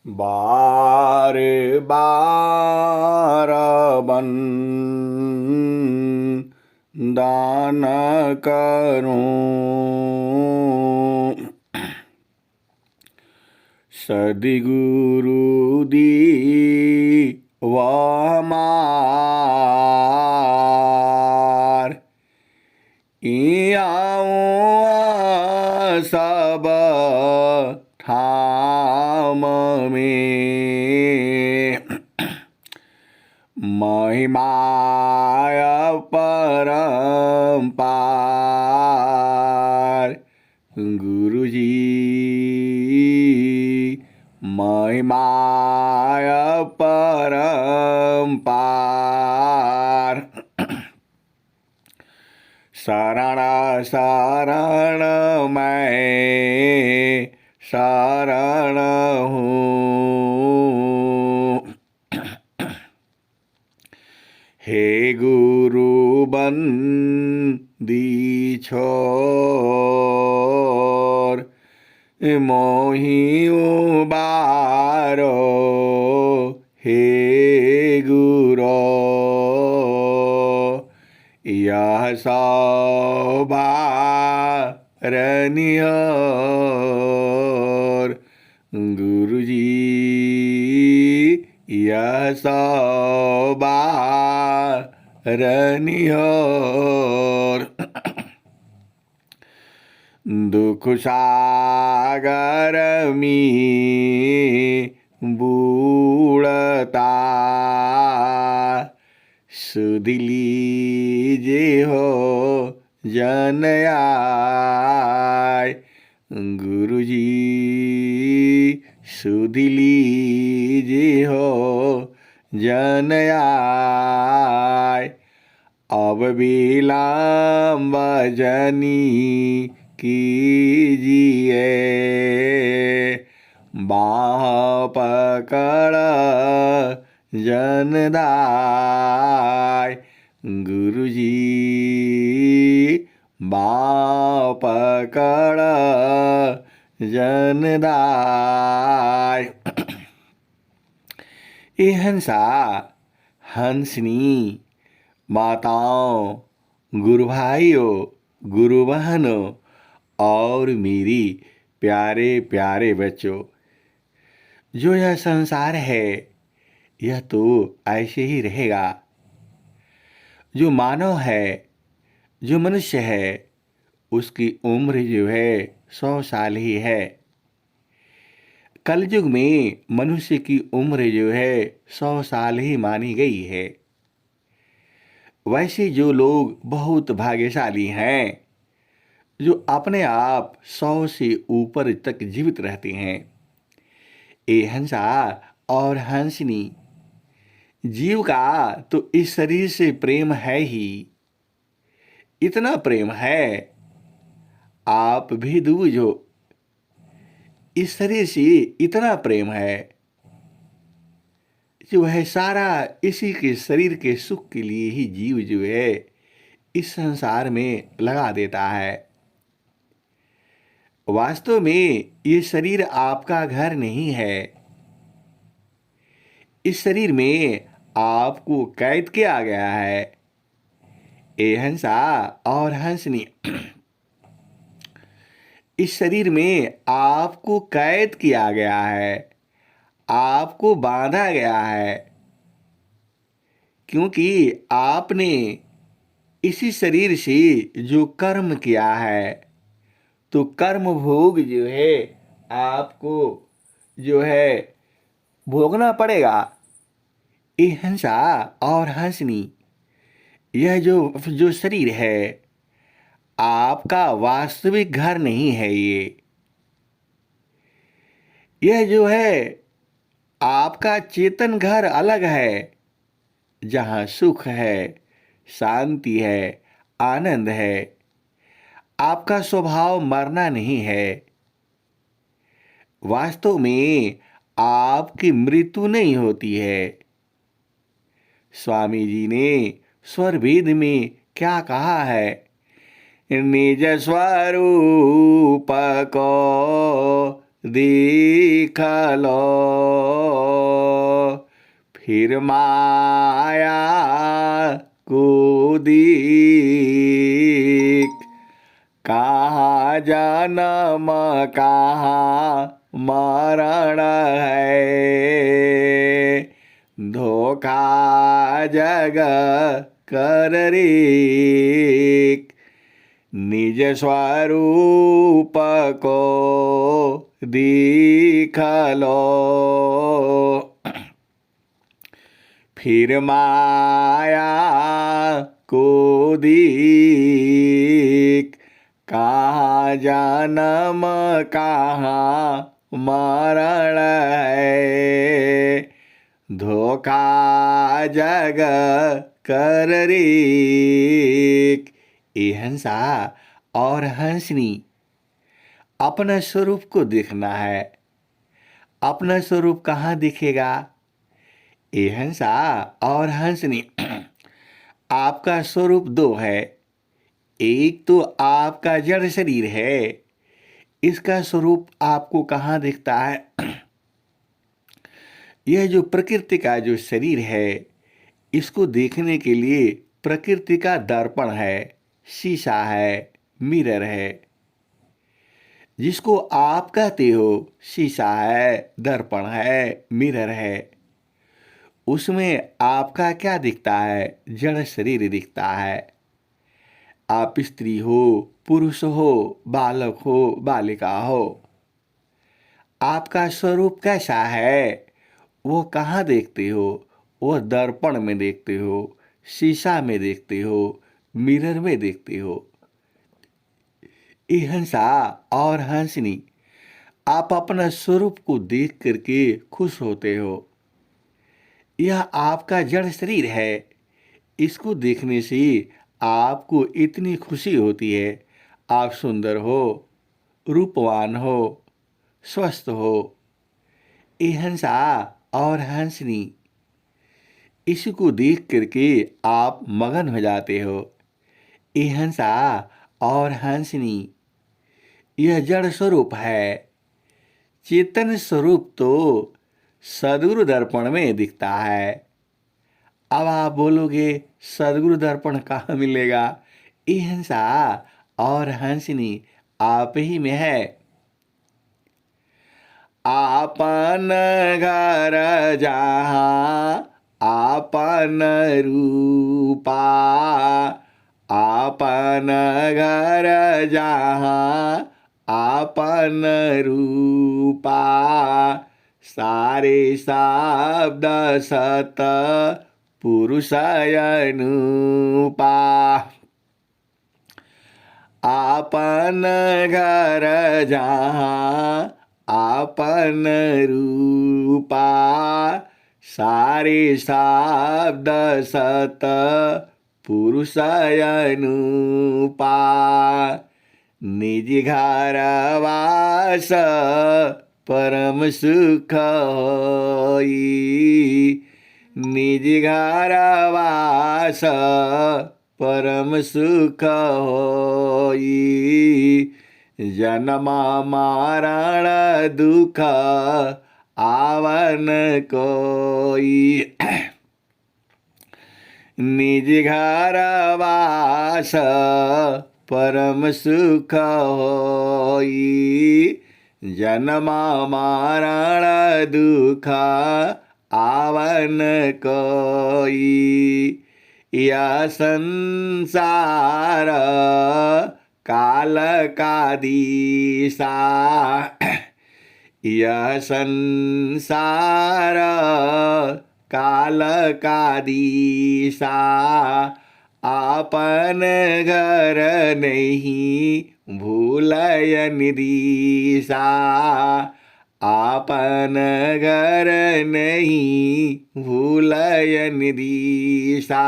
बार बार दान करूं, सद्गुरु दी मार इयाऊं सब ठाम में महिमाय परम्पार। गुरुजी महिमाय परम्पार। शरण शरण मैं शरण हूँ, हे गुरु बंदी छोर मोहि उबारो, हे गुरो यह सौभारनियोर। गुरुजी यह सौभारनियोर। दुख सागर में बूढ़ता सुध लीजे हो जन आय। गुरुजी सुध लीजे हो जन आय। अब विलम्ब जनी कीजिए, बाह पकड़ जनदाय। गुरुजी बाह पकड़ जनदाय। ये हंसा हंसनी माताओं, गुरु भाइयों, गुरु बहनों और मेरी प्यारे प्यारे बच्चों, जो यह संसार है यह तो ऐसे ही रहेगा। जो मानव है, जो मनुष्य है, उसकी उम्र जो है 100 साल ही है। कलयुग में मनुष्य की उम्र जो है 100 साल ही मानी गई है। वैसे जो लोग बहुत भाग्यशाली हैं, जो अपने आप 100 से ऊपर तक जीवित रहते हैं। ये हंसा और हंसनी, जीव का तो इस शरीर से प्रेम है ही, इतना प्रेम है। आप भी दूजो, इस शरीर से इतना प्रेम है जो है सारा इसी के शरीर के सुख के लिए ही जीव जो है इस संसार में लगा देता है। वास्तव में ये शरीर आपका घर नहीं है। इस शरीर में आपको कैद किया गया है। ए हंसा और हंसनी, इस शरीर में आपको कैद किया गया है, आपको बांधा गया है, क्योंकि आपने इसी शरीर से जो कर्म किया है, तो कर्म भोग जो है आपको जो है भोगना पड़ेगा। ये हंसा और हंसनी, यह जो शरीर है आपका वास्तविक घर नहीं है। यह जो है आपका चेतन घर अलग है, जहाँ सुख है, शांति है, आनंद है। आपका स्वभाव मरना नहीं है। वास्तव में आपकी मृत्यु नहीं होती है। स्वामी जी ने स्वर वेद में क्या कहा है? निज स्वरूप को देख लो, फिर माया को देख। कहाँ जन्म कहाँ मरण है, धोखा जग कर रे। निज स्वरूप को देख लो, फिर माया को देख। कहाँ जन्म कहाँ मरण है, धोखा जग कर रे। ये हंसा और हंसनी अपना स्वरूप को देखना है। अपना स्वरूप कहाँ दिखेगा? ये हंसा और हंसनी आपका स्वरूप दो है। एक तो आपका जड़ शरीर है, इसका स्वरूप आपको कहाँ दिखता है? यह जो प्रकृति का जो शरीर है, इसको देखने के लिए प्रकृति का दर्पण है, शीशा है, मिरर है। जिसको आप कहते हो शीशा है, दर्पण है, मिरर है, उसमें आपका क्या दिखता है? जड़ शरीर दिखता है। आप स्त्री हो, पुरुष हो, बालक हो, बालिका हो, आपका स्वरूप कैसा है वो कहाँ देखते हो? वो दर्पण में देखते हो, शीशा में देखते हो, मिरर में देखते हो। ये हंसा और हंसनी आप अपना स्वरूप को देख करके खुश होते हो। यह आपका जड़ शरीर है, इसको देखने से आपको इतनी खुशी होती है। आप सुंदर हो, रूपवान हो, स्वस्थ हो। ये हंसा और हंसनी इसको देख करके आप मगन हो जाते हो। ये हंसा और हंसनी यह जड़ स्वरूप है। चेतन स्वरूप तो सद्गुरु दर्पण में दिखता है। अब आप बोलोगे सद्गुरु दर्पण कहाँ मिलेगा? ये हंसा और हंसनी आप ही में है। आपन घर जहाँ आपन रूपा, आपन घर जहाँ आपन रूपा। सारे शब्द सत पुरुष अनुपा। आपन घर जहाँ आपन रूपा। सारे शब्द सत पुरुष अनुपा। निज घर वास परम सुख होई। निज घर वास परम सुख होई। जन्म मरण दुख आवन कोई। निज घर वास परम सुख होई। जन्म मरण दुख आवन कोई। यह संसार काल का दिशा। यह संसार काल का दिशा। आपन घर नहीं भूलय निदिशा। आपन घर नहीं भूलय निदिशा।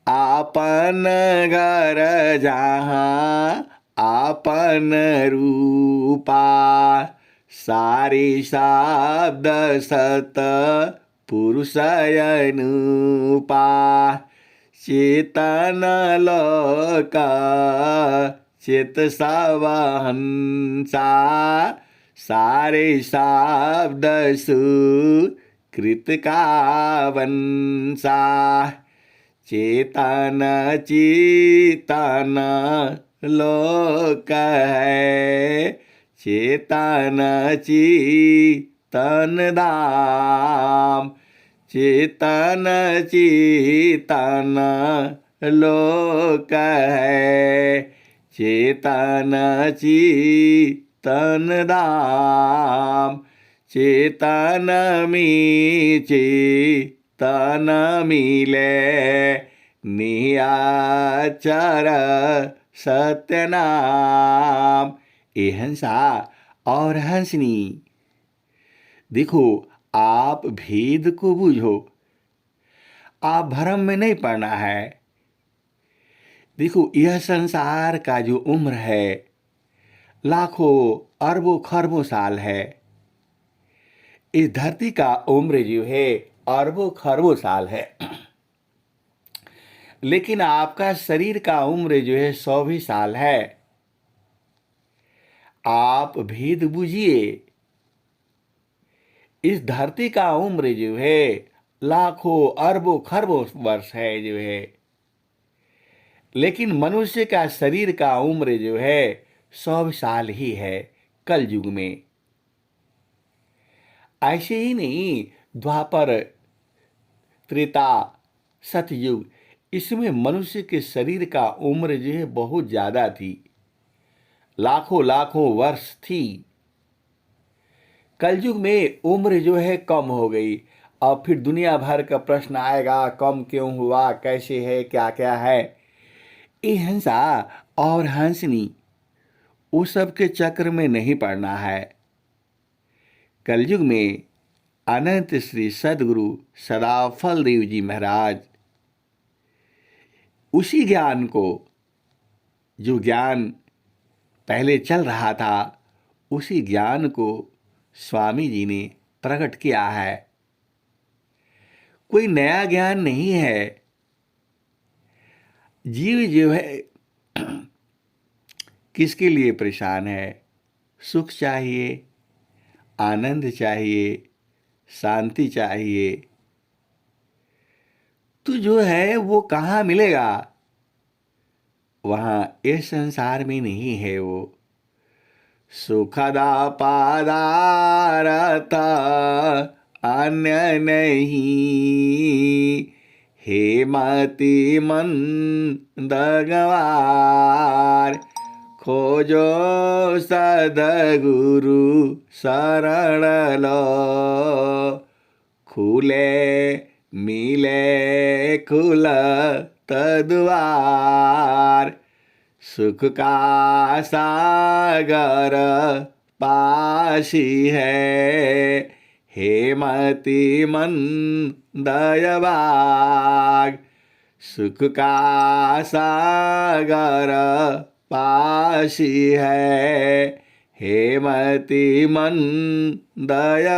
आपन घर जहाँ आपन रूपा। सारे शब्द सत पुरुष अनुपा। चेतन लोक चेतसा वहंसा सारे शब्द सुकृत का वंसा चेतन चेतन लोक है चेतन चेतन धाम चेतन चेतन लोक है चेतन चेतन धाम चेतन में चेतन मिले नियाचर सत्य नाम। ए हंसा और हंसनी, देखो आप भेद को बूझो, आप भ्रम में नहीं पड़ना है। देखो यह संसार का जो उम्र है लाखों अरबों खरबों साल है। इस धरती का उम्र जो है अरबों खरबों साल है, लेकिन आपका शरीर का उम्र जो है 100 भी साल है। आप भेद बूझिए। इस धरती का उम्र जो है लाखों अरबों खरबों वर्ष है जो है, लेकिन मनुष्य का शरीर का उम्र जो है 100 साल ही है कल युग में। ऐसे ही नहीं, द्वापर, त्रेता, सतयुग, इसमें मनुष्य के शरीर का उम्र जो है बहुत ज्यादा थी, लाखों लाखों वर्ष थी। कलयुग में उम्र जो है कम हो गई। अब फिर दुनिया भर का प्रश्न आएगा, कम क्यों हुआ, कैसे है, क्या क्या है। ये हंसा और हंसनी उस सब के चक्र में नहीं पड़ना है। कलयुग में अनंत श्री सदगुरु सदाफल देव जी महाराज उसी ज्ञान को, जो ज्ञान पहले चल रहा था, उसी ज्ञान को स्वामी जी ने प्रकट किया है। कोई नया ज्ञान नहीं है। जीव जो है किसके लिए परेशान है? सुख चाहिए, आनंद चाहिए, शांति चाहिए, तो जो है वो कहाँ मिलेगा? वहाँ इस संसार में नहीं है वो। सुखदा पदारथ अन्य नहीं, हे मति मंद गवार, खोजो सदगुरु शरण लो, खुले मिले खुलत द्वार, सुख का सागर पासी है, हे मति मंद भाग, सुख का सागर पासी है, हे मति मंद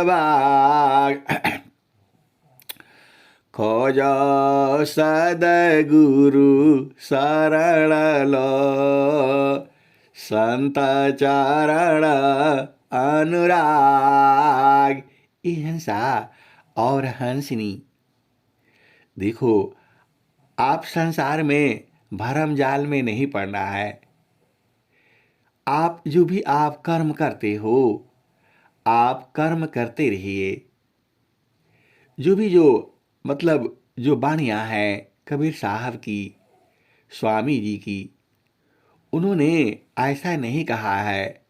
भाग। खोजो सदगुरु शरण लो, संत चरण अनुराग। ये हंसा और हंसनी, देखो आप संसार में भरम जाल में नहीं पड़ना है। आप जो भी आप कर्म करते हो, आप कर्म करते रहिए। जो भी जो मतलब जो बाणियाँ हैं कबीर साहब की, स्वामी जी की, उन्होंने ऐसा नहीं कहा है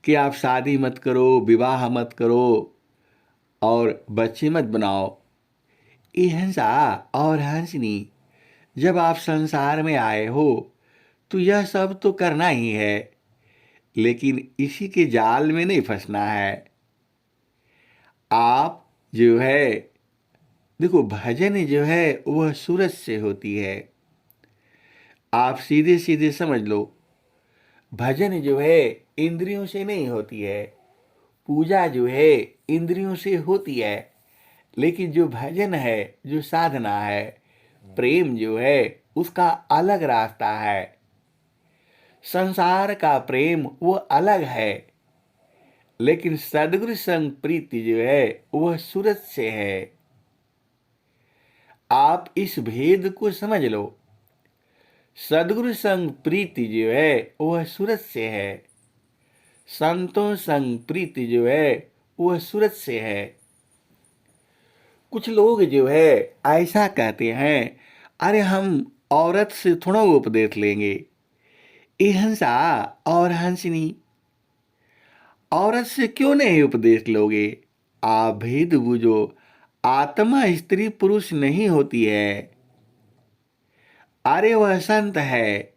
कि आप शादी मत करो, विवाह मत करो और बच्चे मत बनाओ। ये हंसा और हंसनी, जब आप संसार में आए हो तो यह सब तो करना ही है, लेकिन इसी के जाल में नहीं फंसना है। आप जो है, देखो भजन जो है वह सूरज से होती है। आप सीधे सीधे समझ लो, भजन जो है इंद्रियों से नहीं होती है, पूजा जो है इंद्रियों से होती है, लेकिन जो भजन है, जो साधना है, प्रेम जो है, उसका अलग रास्ता है। संसार का प्रेम वो अलग है, लेकिन सदगुरु संग प्रीति जो है वह सूरत से है। आप इस भेद को समझ लो। सदगुरु संग प्रीति जो है वह सूरत से है, संतों संग प्रीति जो है वह सूरत से है। कुछ लोग जो है ऐसा कहते हैं, अरे हम औरत से थोड़ा उपदेश लेंगे। ये हंसा और हंसनी, औरत से क्यों नहीं उपदेश लोगे? आप भेद बुझो, आत्मा स्त्री पुरुष नहीं होती है। अरे वह संत है,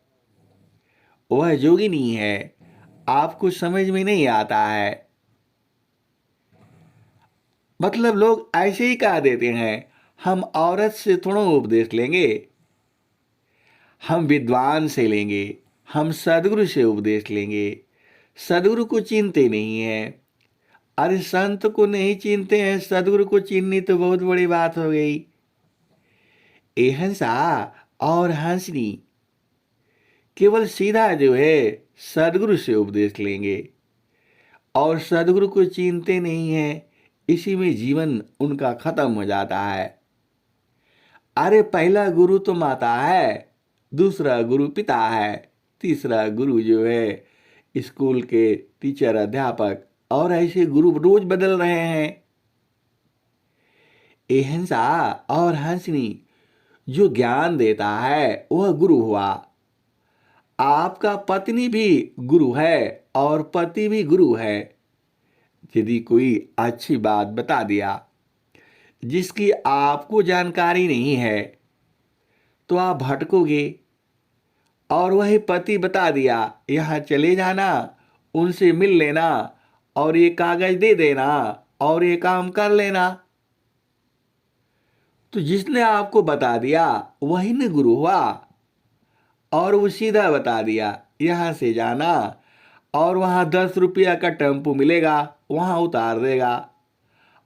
वह योगिनी है, आपको समझ में नहीं आता है। मतलब लोग ऐसे ही कह देते हैं, हम औरत से थोड़ा उपदेश लेंगे, हम विद्वान से लेंगे, हम सदगुरु से उपदेश लेंगे। सदगुरु को चिंते नहीं है। अरे संत को नहीं चिंते हैं, सदगुरु को चिन्हनी तो बहुत बड़ी बात हो गई। ए हंसा और हंसनी केवल सीधा जो है सदगुरु से उपदेश लेंगे और सदगुरु को चिंते नहीं है, इसी में जीवन उनका खत्म हो जाता है। अरे पहला गुरु तो माता है, दूसरा गुरु पिता है, तीसरा गुरु जो है स्कूल के टीचर अध्यापक, और ऐसे गुरु रोज बदल रहे हैं। ए हंसा और हंसनी जो ज्ञान देता है वह गुरु हुआ। आपका पत्नी भी गुरु है और पति भी गुरु है। यदि कोई अच्छी बात बता दिया जिसकी आपको जानकारी नहीं है तो आप भटकोगे। और वही पति बता दिया, यहाँ चले जाना, उनसे मिल लेना और ये कागज दे देना और ये काम कर लेना, तो जिसने आपको बता दिया वही ने गुरु हुआ। और वो सीधा बता दिया, यहाँ से जाना और वहाँ 10 रुपया का टेम्पू मिलेगा, वहाँ उतार देगा,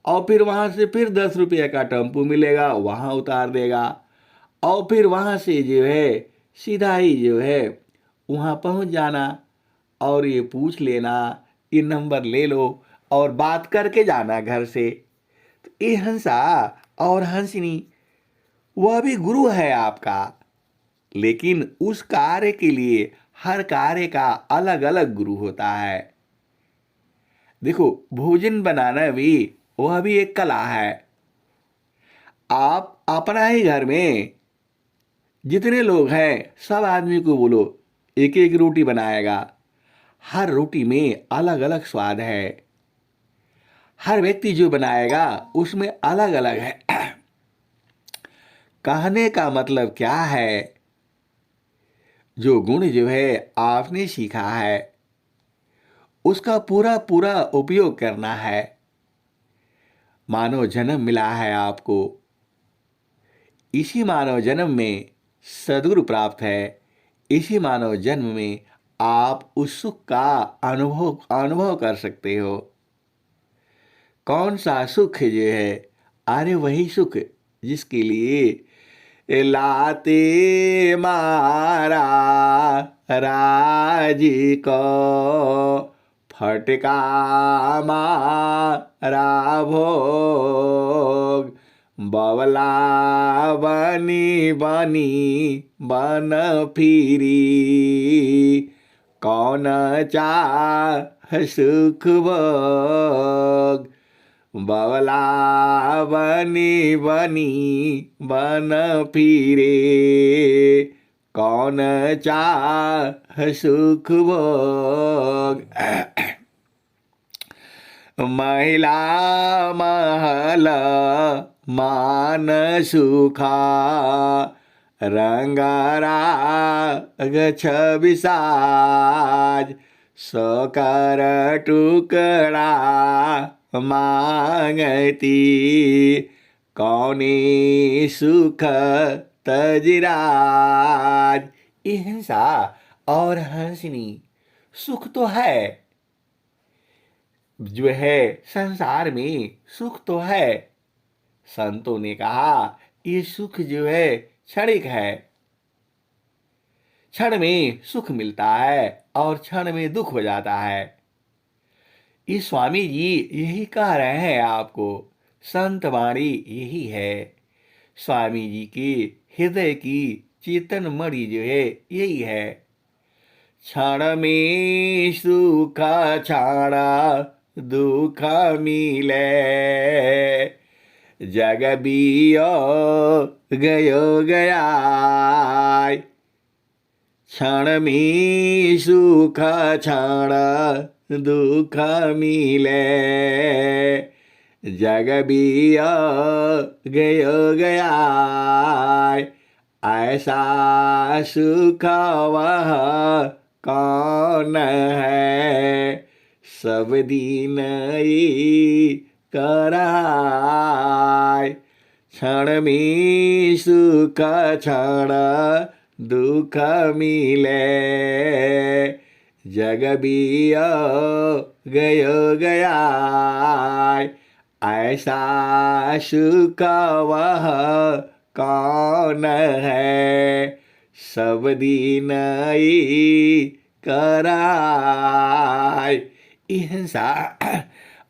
और फिर वहाँ से फिर 10 रुपये का टेम्पू मिलेगा, वहाँ उतार देगा, और फिर वहाँ से जो है सीधा ही जो है वहाँ पहुँच जाना और ये पूछ लेना, ये नंबर ले लो और बात करके जाना घर से। तो ये हंसा और हंसनी वह भी गुरु है आपका, लेकिन उस कार्य के लिए हर कार्य का अलग अलग गुरु होता है। देखो, भोजन बनाना भी वह भी एक कला है। आप अपना ही घर में जितने लोग हैं सब आदमी को बोलो, एक एक रोटी बनाएगा, हर रोटी में अलग अलग स्वाद है। हर व्यक्ति जो बनाएगा उसमें अलग अलग है। कहने का मतलब क्या है, जो गुण जो है आपने सीखा है उसका पूरा पूरा उपयोग करना है। मानव जन्म मिला है आपको, इसी मानव जन्म में सद्गुरु प्राप्त है। इसी मानव जन्म में आप उस सुख का अनुभव कर सकते हो। कौन सा सुख जो है? अरे वही सुख जिसके लिए लाते मारा राज को फटका मारा भोग, बवला बनी बनी बन फिरी, कौन चाह सुख भोग। बवला बनी बनी बन फिरे, कौन चाह सुख भोग। महिला महल मान सुखा, रंगरा छवि साज, सकर टुकड़ा मांगती, कौनी सुख तजराज। ये हिंसा और हंसनी सुख तो है, जो है संसार में सुख तो है। संतों ने कहा ये सुख जो है क्षणिक है। क्षण में सुख मिलता है और क्षण में दुख हो जाता है। ये स्वामी जी यही कह रहे हैं आपको। संत वाणी यही है। स्वामी जी की हृदय की चेतन मणि जो है यही है। क्षण में सुख क्षण दुख मिले, जग बियो गयो गया। क्षण में सुख क्षण दुख मिले, जग बियो गयो गया। ऐसा सुख वह कौन है, सब दिन ही कराय। क्षण में सुख क्षण दुख मिले, जग बियो गयो गया। ऐसा सुख वह कौन है, सब दिन ही कराय। ये हंसा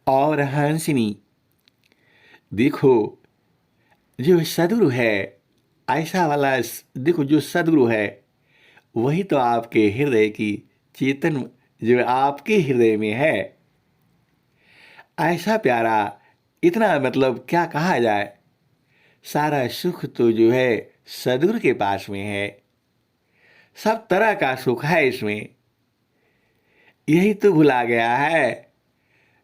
और हंसिनी, देखो जो सदगुरु है, ऐसा वाला देखो जो सदगुरु है वही तो आपके हृदय की चेतन जो आपके हृदय में है। ऐसा प्यारा, इतना मतलब क्या कहा जाए। सारा सुख तो जो है सदगुरु के पास में है। सब तरह का सुख है इसमें। यही तो भुला गया है।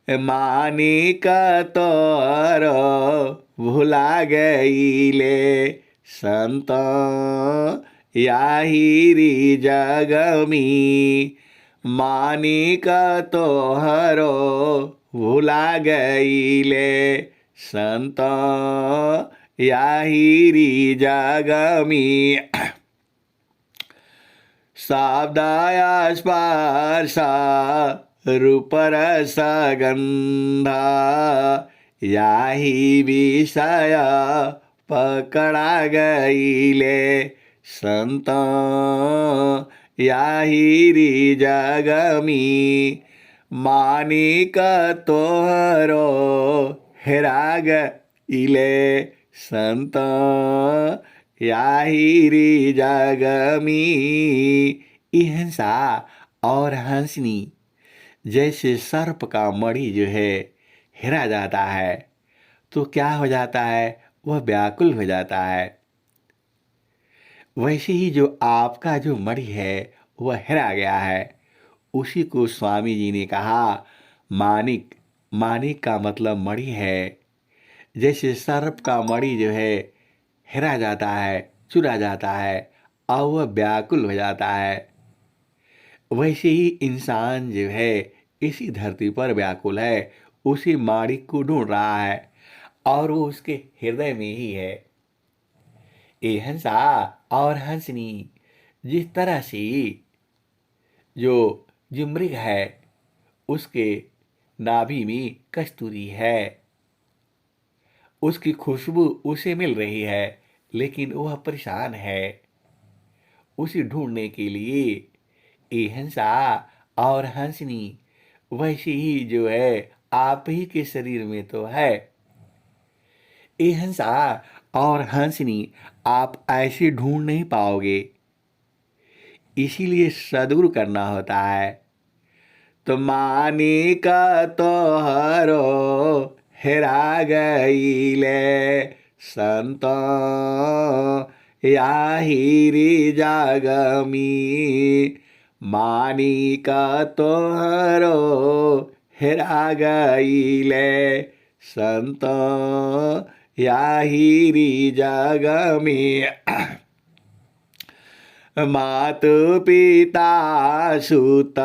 मानिक तोरो भुला गईले, संत याहिरी जगमी। मानिक तोहरो भुला गईले, संत याहिरी जगमी। शब्दाया स्पर्श रूप रस गंधा, याही विषय पकड़ा गईले, संत याहिरी जगमी। मानिक तोहरो हेरा गईले, संत याहिरी जगमी। हंसा और हंसनी, जैसे सर्प का मणि जो है हेरा जाता है तो क्या हो जाता है, वह व्याकुल हो जाता है। वैसे ही जो आपका जो मणि है वह हेरा गया है। उसी को स्वामी जी ने कहा मानिक। मानिक का मतलब मणि है। जैसे सर्प का मणि जो है हेरा जाता है, चुरा जाता है और वह व्याकुल हो जाता है, वैसे ही इंसान जो है इसी धरती पर व्याकुल है, उसी माणिक को ढूंढ रहा है और वो उसके हृदय में ही है। ये हंसा और हंसनी, जिस तरह से जो मृग है उसके नाभि में कस्तूरी है, उसकी खुशबू उसे मिल रही है, लेकिन वह परेशान है उसे ढूंढने के लिए। ये हंसा और हंसनी, वैसे ही जो है आप ही के शरीर में तो है। ये हंसा और हंसनी आप ऐसे ढूंढ नहीं पाओगे, इसीलिए सद्गुरु करना होता है। तो मानिक तोहरो हेरा गईले, संत याहिरी जगमी। मानिक तोहरो हेरा गईले, संत याहिरी जगमी। मातु पिता सुत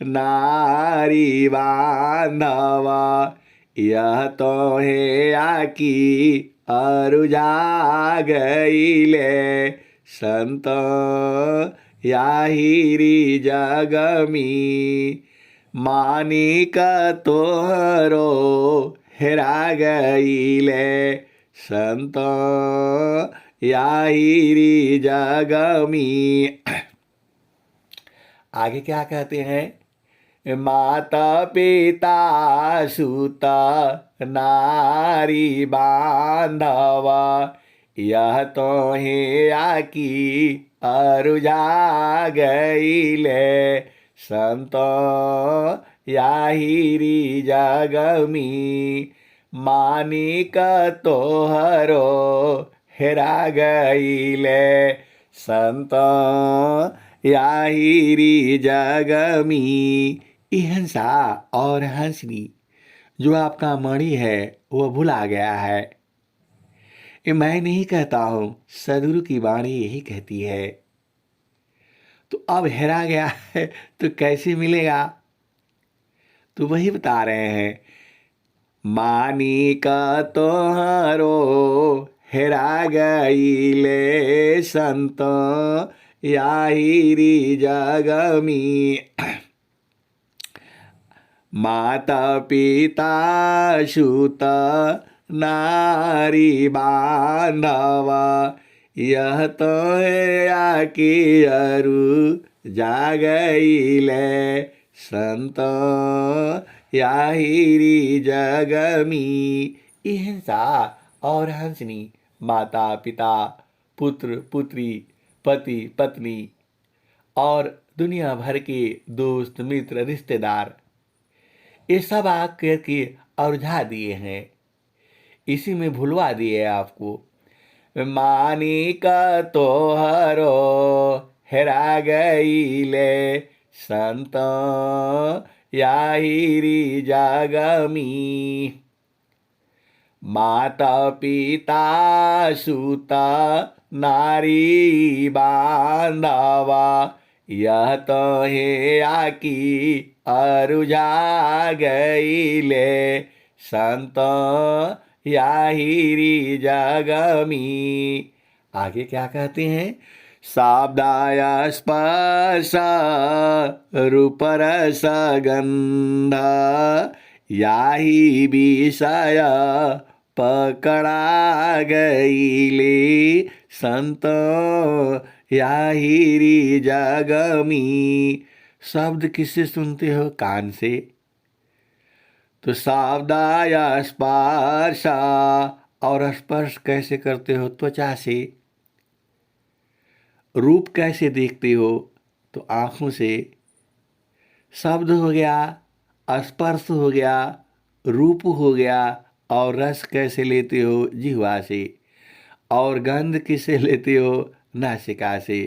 नारी बांधव, यह तो है आकी अरुजा गईले, संत याहिरी जगमी। मानिक तोहरो हेरा गईले, संत याहिरी जगमी। आगे क्या कहते हैं? माता पिता सुत नारी बांधव, यह तो है आकी अरुझा गईले, संत याहिरी जगमी, मानिक तोहरो हेरा गईले, संत याहिरी जगमी। हंसा और हंसनी, जो आपका मणि है वो भुला गया है। ये मैं नहीं कहता हूं, सदगुरु की वाणी यही कहती है। तो अब हेरा गया है तो कैसे मिलेगा? तो वही बता रहे हैं, मानिक तोहरो हेरा गईले, संत याहिरी जगमी, माता पिता सुत नारी बांधव, यह तो है आकी अरु जागईले, संत याहिरी जगमी। हिंसा और हंसनी, माता पिता, पुत्र पुत्री, पति पत्नी और दुनिया भर के दोस्त मित्र रिश्तेदार, ये सब आग करके अवझा दिए हैं, इसी में भुलवा दिए आपको। मानिक तोहरो हेरा गईले, संत याहिरी जगमी, माता पिता सुत नारी बांधवा, यह तो है आकी अरुझा गईले, संत याहिरी जगमी। आगे क्या कहते हैं? शाब्दाय स्पर्श रूप रस गंध, याही विषय पकड़ा गईले, संत याहिरी जगमी। शब्द किससे सुनते हो? कान से। तो शाब्दाय स्पर्श, और स्पर्श कैसे करते हो? त्वचा से। रूप कैसे देखते हो? तो आँखों से। शब्द हो गया, स्पर्श हो गया, रूप हो गया, और रस कैसे लेते हो? जिह्वा से। और गंध किससे लेते हो? नासिका से।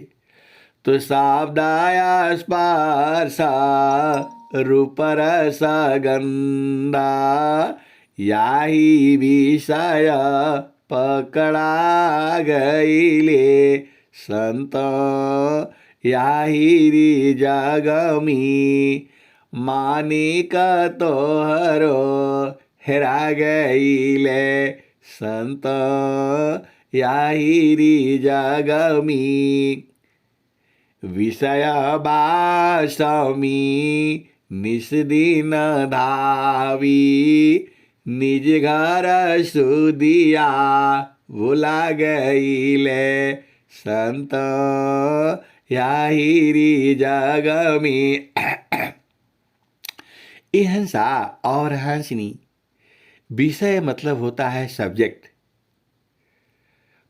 तो शाब्दाय स्पर्श रूप रस गंधा, याही विषय पकड़ा गईले, संत याहिरी जगमी, मानिक तोहरो हेरा गईले, संत याहिरी जगमी। विषय वासमी निस्दिन धावी, निज घर सुदिया भुला गईले, संत याहिरी जगमी। हंसा और हंसनी, विषय मतलब होता है सब्जेक्ट।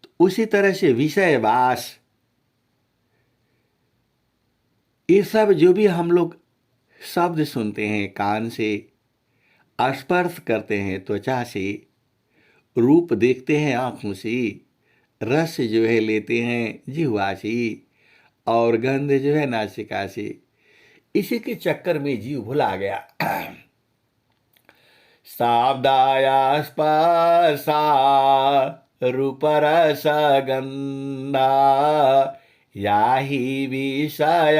तो उसी तरह से विषय वास, ये सब जो भी हम लोग शब्द सुनते हैं कान से, स्पर्श करते हैं त्वचा से, रूप देखते हैं आँखों से, रस जो है लेते हैं जिह्वा से, और गंध जो है नासिका से, इसी के चक्कर में जीव भुला गया। शाब्दाय स्पर्शा रूप रस गंधा, याही विषय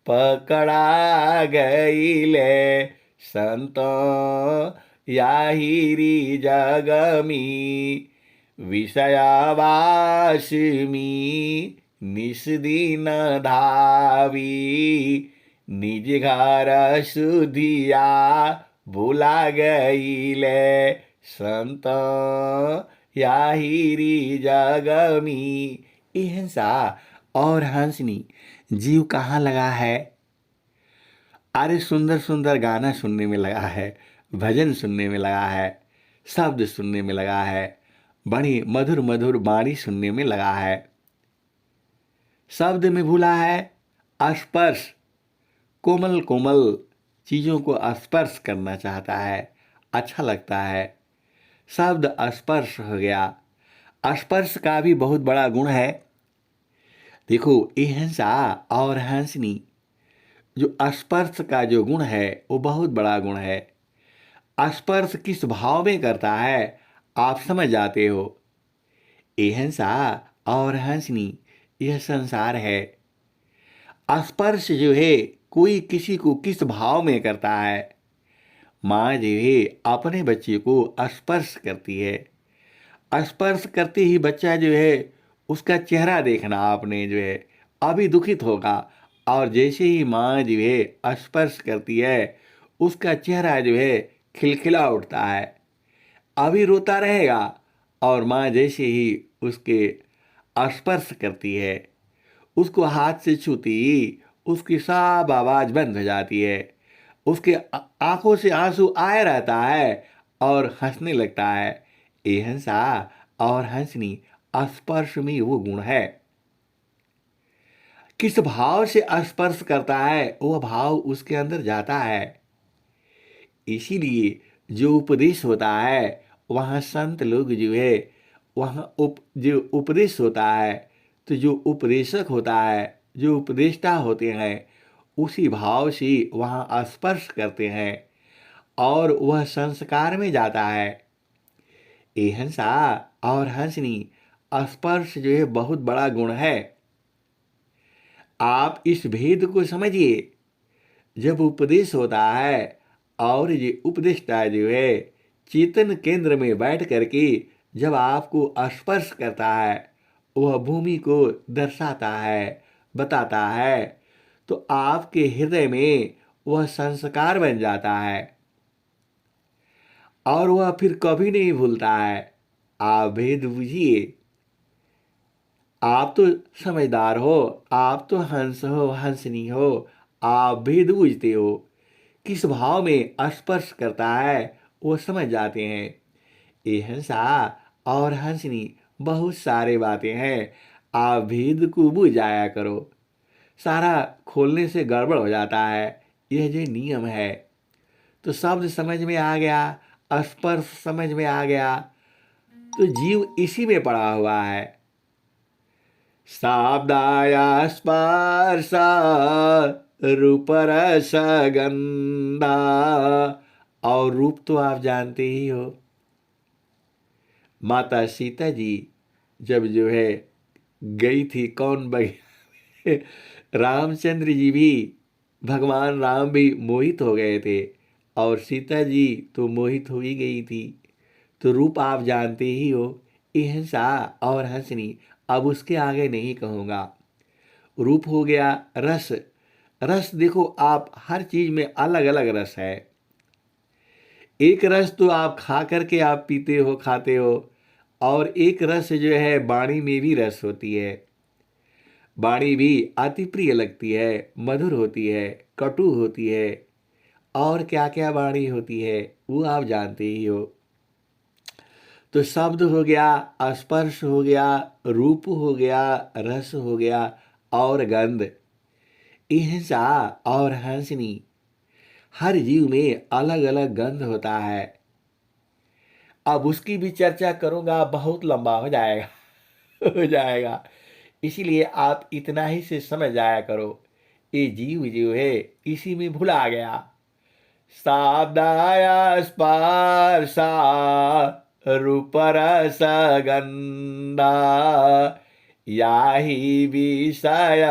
पकड़ा गईले, संत याहिरी जगमी। विषया वासमी निस्दिन धावी, निज घर सुधिया भुला गईले, संत याहिरी जगमी। हिंसा और हंसनी, जीव कहाँ लगा है? अरे सुंदर सुंदर गाना सुनने में लगा है, भजन सुनने में लगा है, शब्द सुनने में लगा है, बड़ी मधुर मधुर वाणी सुनने में लगा है। शब्द में भूला है स्पर्श, कोमल कोमल चीज़ों को स्पर्श करना चाहता है, अच्छा लगता है। शब्द स्पर्श हो गया। स्पर्श का भी बहुत बड़ा गुण है। देखो, ये हंसा और हंसनी, जो स्पर्श का जो गुण है वो बहुत बड़ा गुण है। स्पर्श किस भाव में करता है आप समझ जाते हो। ये हंसा और हंसनी, यह संसार है। स्पर्श जो है कोई किसी को किस भाव में करता है। माँ जो है अपने बच्चे को स्पर्श करती है। स्पर्श करते ही बच्चा जो है, उसका चेहरा देखना आपने जो है अभी दुखित होगा, और जैसे ही माँ जो है स्पर्श करती है उसका चेहरा जो है खिलखिला उठता है। अभी रोता रहेगा, और माँ जैसे ही उसके स्पर्श करती है, उसको हाथ से छूती ही उसकी सब आवाज़ बंद हो जाती है। उसके आंखों से आंसू आए रहता है और हंसने लगता है। ये हंसा और हंसनी, स्पर्श में वो गुण है। किस भाव से स्पर्श करता है वह भाव उसके अंदर जाता है। इसीलिए जो उपदेश होता है, वहाँ संत लोग जो है, वहाँ जो उपदेश होता है, तो जो उपदेशक होता है, जो उपदेष्टा होते हैं, उसी भाव से वहाँ स्पर्श करते हैं और वह संस्कार में जाता है। ये हंसा और हंसनी, स्पर्श जो है बहुत बड़ा गुण है। आप इस भेद को समझिए। जब उपदेश होता है और ये उपदेष्टा जो है चेतन केंद्र में बैठ करके जब आपको स्पर्श करता है, वह भूमि को दर्शाता है, बताता है, तो आपके हृदय में वह संस्कार बन जाता है और वह फिर कभी नहीं भूलता है। आप भेद बुझिए। आप तो समझदार हो, आप तो हंस हो, हंसनी हो, आप भेद बूझते हो। किस भाव में स्पर्श करता है वो समझ जाते हैं। ये हंसा और हंसनी, बहुत सारे बातें हैं। आप भेद को बुझ जाया करो। सारा खोलने से गड़बड़ हो जाता है। यह जो नियम है, तो शब्द समझ में आ गया, स्पर्श समझ में आ गया, तो जीव इसी में पड़ा हुआ है। शाब्दाय स्पर्श रूप रस गंधा। और रूप तो आप जानते ही हो। माता सीता जी जब जो है गई थी कौन बगी रामचंद्र जी भी, भगवान राम भी मोहित हो गए थे, और सीता जी तो मोहित हो ही गई थी। तो रूप आप जानते ही हो। ये हंसा और हंसनी, अब उसके आगे नहीं कहूँगा। रूप हो गया। रस, रस देखो आप, हर चीज में अलग अलग रस है। एक रस तो आप खा करके आप पीते हो, खाते हो, और एक रस जो है वाणी में भी रस होती है। वाणी भी अति प्रिय लगती है, मधुर होती है, कटु होती है, और क्या क्या वाणी होती है वो आप जानते ही हो। तो शब्द हो गया, स्पर्श हो गया, रूप हो गया, रस हो गया, और गंध। हिंसा और हंसनी, हर जीव में अलग अलग गंध होता है। अब उसकी भी चर्चा करूंगा, बहुत लंबा हो जाएगा हो जाएगा। इसीलिए आप इतना ही से समझ जाया करो। ये जीव जो है इसी में भुला गया। शाब्दाय स्पर्शा रूप रस गंधा, याही विषय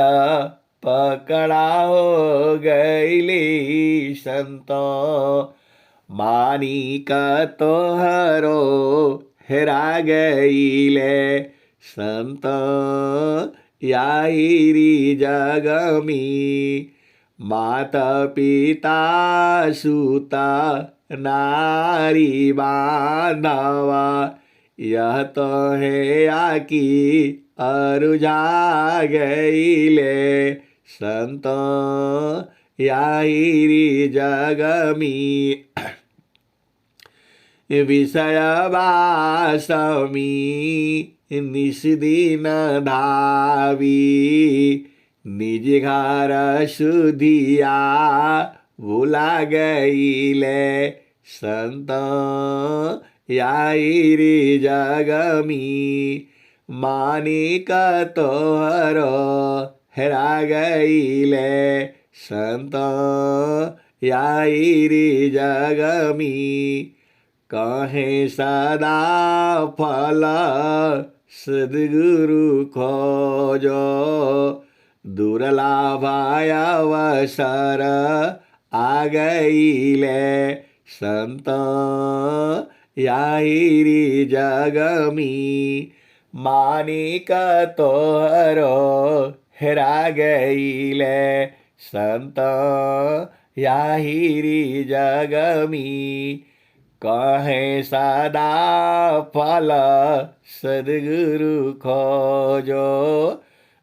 पकड़ा हो गईली संतो। मानिक तोहरो हेरा गईले संत, यारी जगमी। माता पिता सुता नारी बांधवा, यह तो है आकी अरुझा गईले संत, याई जगमी विषय वासमी निषदिन धावी निज घर सुधिया भुला गईले संत याई जगमी मानिक तोहर हेरा गईले संत याई जगमी कहे सदा फल सद्गुरु खोजो दुर्लभाय अवसर आ गईले संत याई जगमी मानिक तोहरो हेरा गईले संत याई जगमी कहे सदा फल सद्गुरु खोजो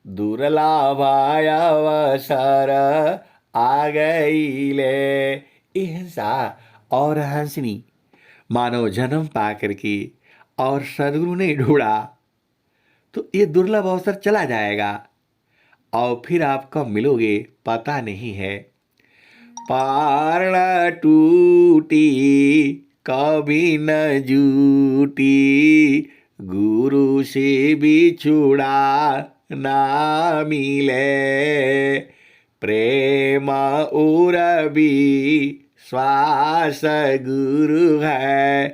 दुर्लभाय अवसर आ गईले। हिंसा और हंसनी मानव जन्म पाकर के और सद्गुरु ने ढूंढा तो ये दुर्लभ अवसर चला जाएगा और फिर आप कब मिलोगे पता नहीं है। पारण टूटी कभी न जूटी गुरु से बिछुड़ा ना मिले प्रेम उरबी श्वास गुरु है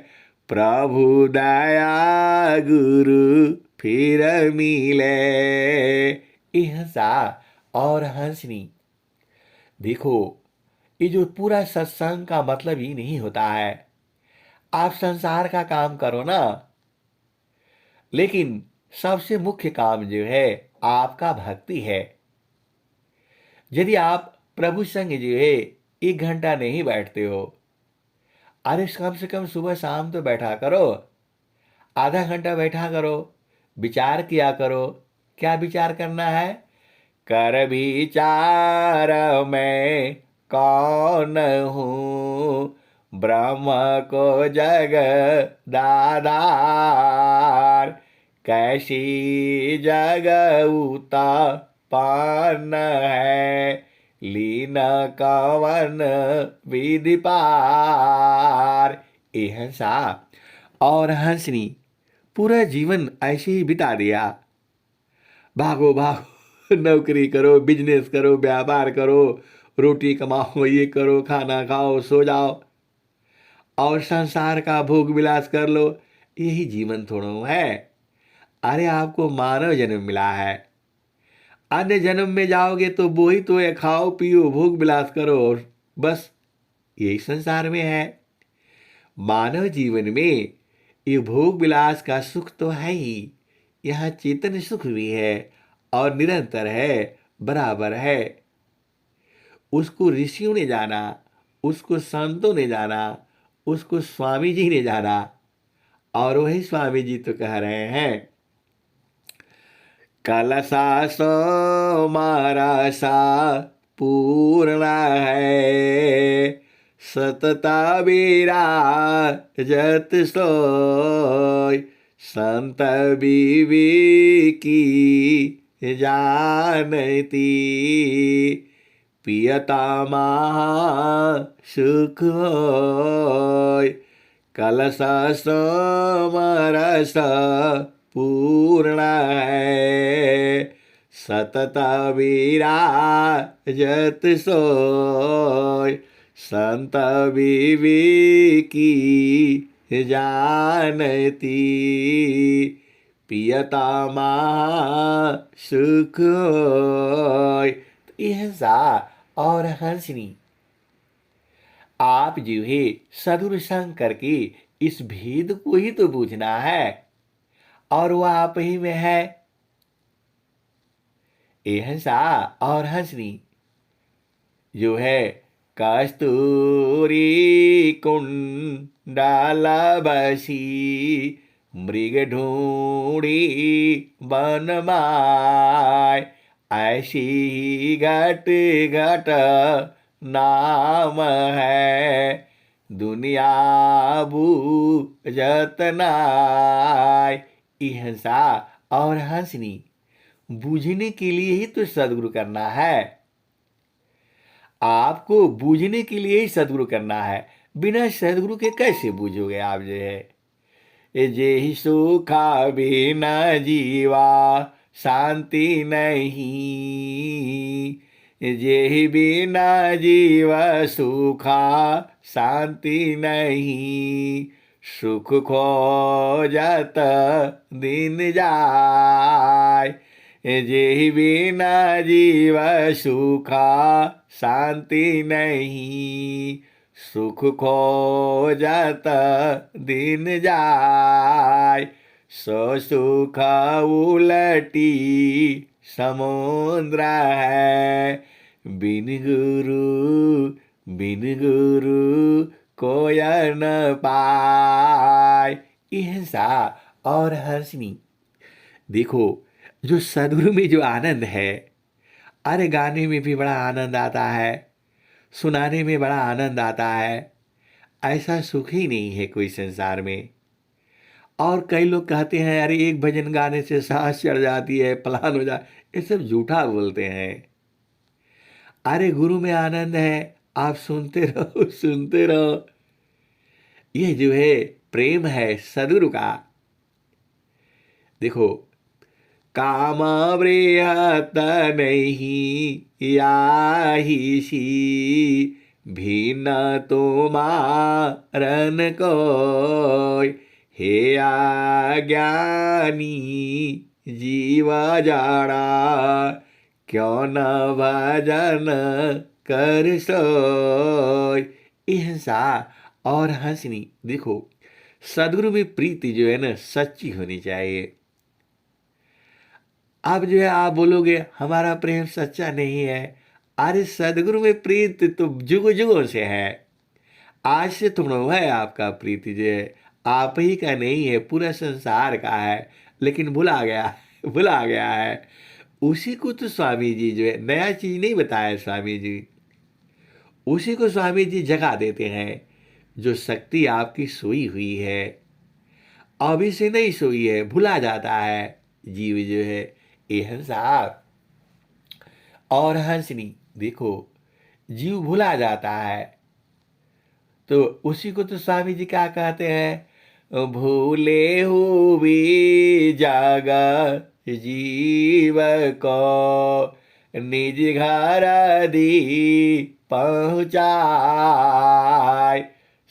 प्रभु दया गुरु फिर मिले। हिंसा और हंसनी देखो ये जो पूरा सत्संग का मतलब ही नहीं होता है। आप संसार का काम करो ना, लेकिन सबसे मुख्य काम जो है आपका भक्ति है। यदि आप प्रभु संग जो है 1 घंटा नहीं बैठते हो, अरे कम से कम सुबह शाम तो बैठा करो, आधा घंटा बैठा करो, विचार किया करो। क्या विचार करना है? कर विचार मैं कौन हूँ ब्रह्म को जग दाधार कैसी जग उत्पन्न है लीन कवन विधि पार। हिंसा और हंसनी पूरा जीवन ऐसे ही बिता दिया। भागो भागो नौकरी करो, बिजनेस करो, व्यापार करो, रोटी कमाओ, ये करो, खाना खाओ, सो जाओ और संसार का भोग विलास कर लो। यही जीवन थोड़ा है। अरे आपको मानव जन्म मिला है, अन्य जन्म में जाओगे तो वो ही तो है, खाओ पियो भोग विलास करो और बस यही संसार में है। मानव जीवन में ये भोग विलास का सुख तो है ही, यहाँ चेतन सुख भी है और निरंतर है, बराबर है। उसको ऋषियों ने जाना, उसको संतों ने जाना, उसको स्वामी जी ने जाना और वही स्वामी जी तो कह रहे हैं कलसा सो मारा सा पूर्ण है सतता विराजत सोय संत विवेकी जानती पियता महा सुख होय कलश समरस पूर्ण है सतत विराजत सोय संत विवेकी जानती पियता महा सुख होय। हिंसा और हंसनी आप जो है सदुर संग करके इस भेद को ही तो बूझना है और वह आप ही में है। ये हिंसा और हंसनी जो है कस्तूरी कुंडल बसी मृग ढूंढी बनमाय ऐसी घट घट नाम है, दुनिया बूझत नाय। ये हंसा और हंसनी बूझने के लिए ही तो सदगुरु करना है। आपको बूझने के लिए ही सदगुरु करना है। बिना सदगुरु के कैसे बूझोगे आप जो है। जे ही सुखा बिना जीवा शांति नहीं, जे ही बिना जीवा सुखा शांति नहीं, सुख खोजत दिन जाय। जे ही बिना जीवा सुखा शांति नहीं, सुख खोजत दिन जाय। सो सुख उलटी समुद्र है, बिन गुरु कोय न पाय। हिंसा और हंसनी देखो, जो सदगुरु में जो आनंद है, अरे गाने में भी बड़ा आनंद आता है, सुनाने में बड़ा आनंद आता है। ऐसा सुख ही नहीं है कोई संसार में। और कई लोग कहते हैं अरे एक भजन गाने से सांस चढ़ जाती है, पलान हो जाए, ये सब झूठा बोलते हैं। अरे गुरु में आनंद है, आप सुनते रहो सुनते रहो। ये जो है प्रेम है सदगुरु का। देखो, काम बृहत नहीं याही सी, भिन्न तुमारन कोय। हे अज्ञानी जीव जाड़ा, क्यों न भजन कर सोय। हिंसा और हंसनी देखो, सदगुरु में प्रीति जो है ना सच्ची होनी चाहिए। अब जो है आप बोलोगे हमारा प्रेम सच्चा नहीं है। अरे सदगुरु में प्रीति तो जुग जुगों से है। आज से थोड़ा है आपका प्रीति जो है, आप ही का नहीं है, पूरा संसार का है। लेकिन भुला गया है। उसी को तो स्वामी जी जो है नया चीज नहीं बताया स्वामी जी, उसी को स्वामी जी जगा देते हैं। जो शक्ति आपकी सोई हुई है, अभी से नहीं सोई है, भुला जाता है जीव जो है। ये हंसा और हंसनी देखो, जीव भुला जाता है। तो उसी को तो स्वामी जी क्या कहते हैं, भूले हुए जागा जीव को, निज घर दी पहुँचाय।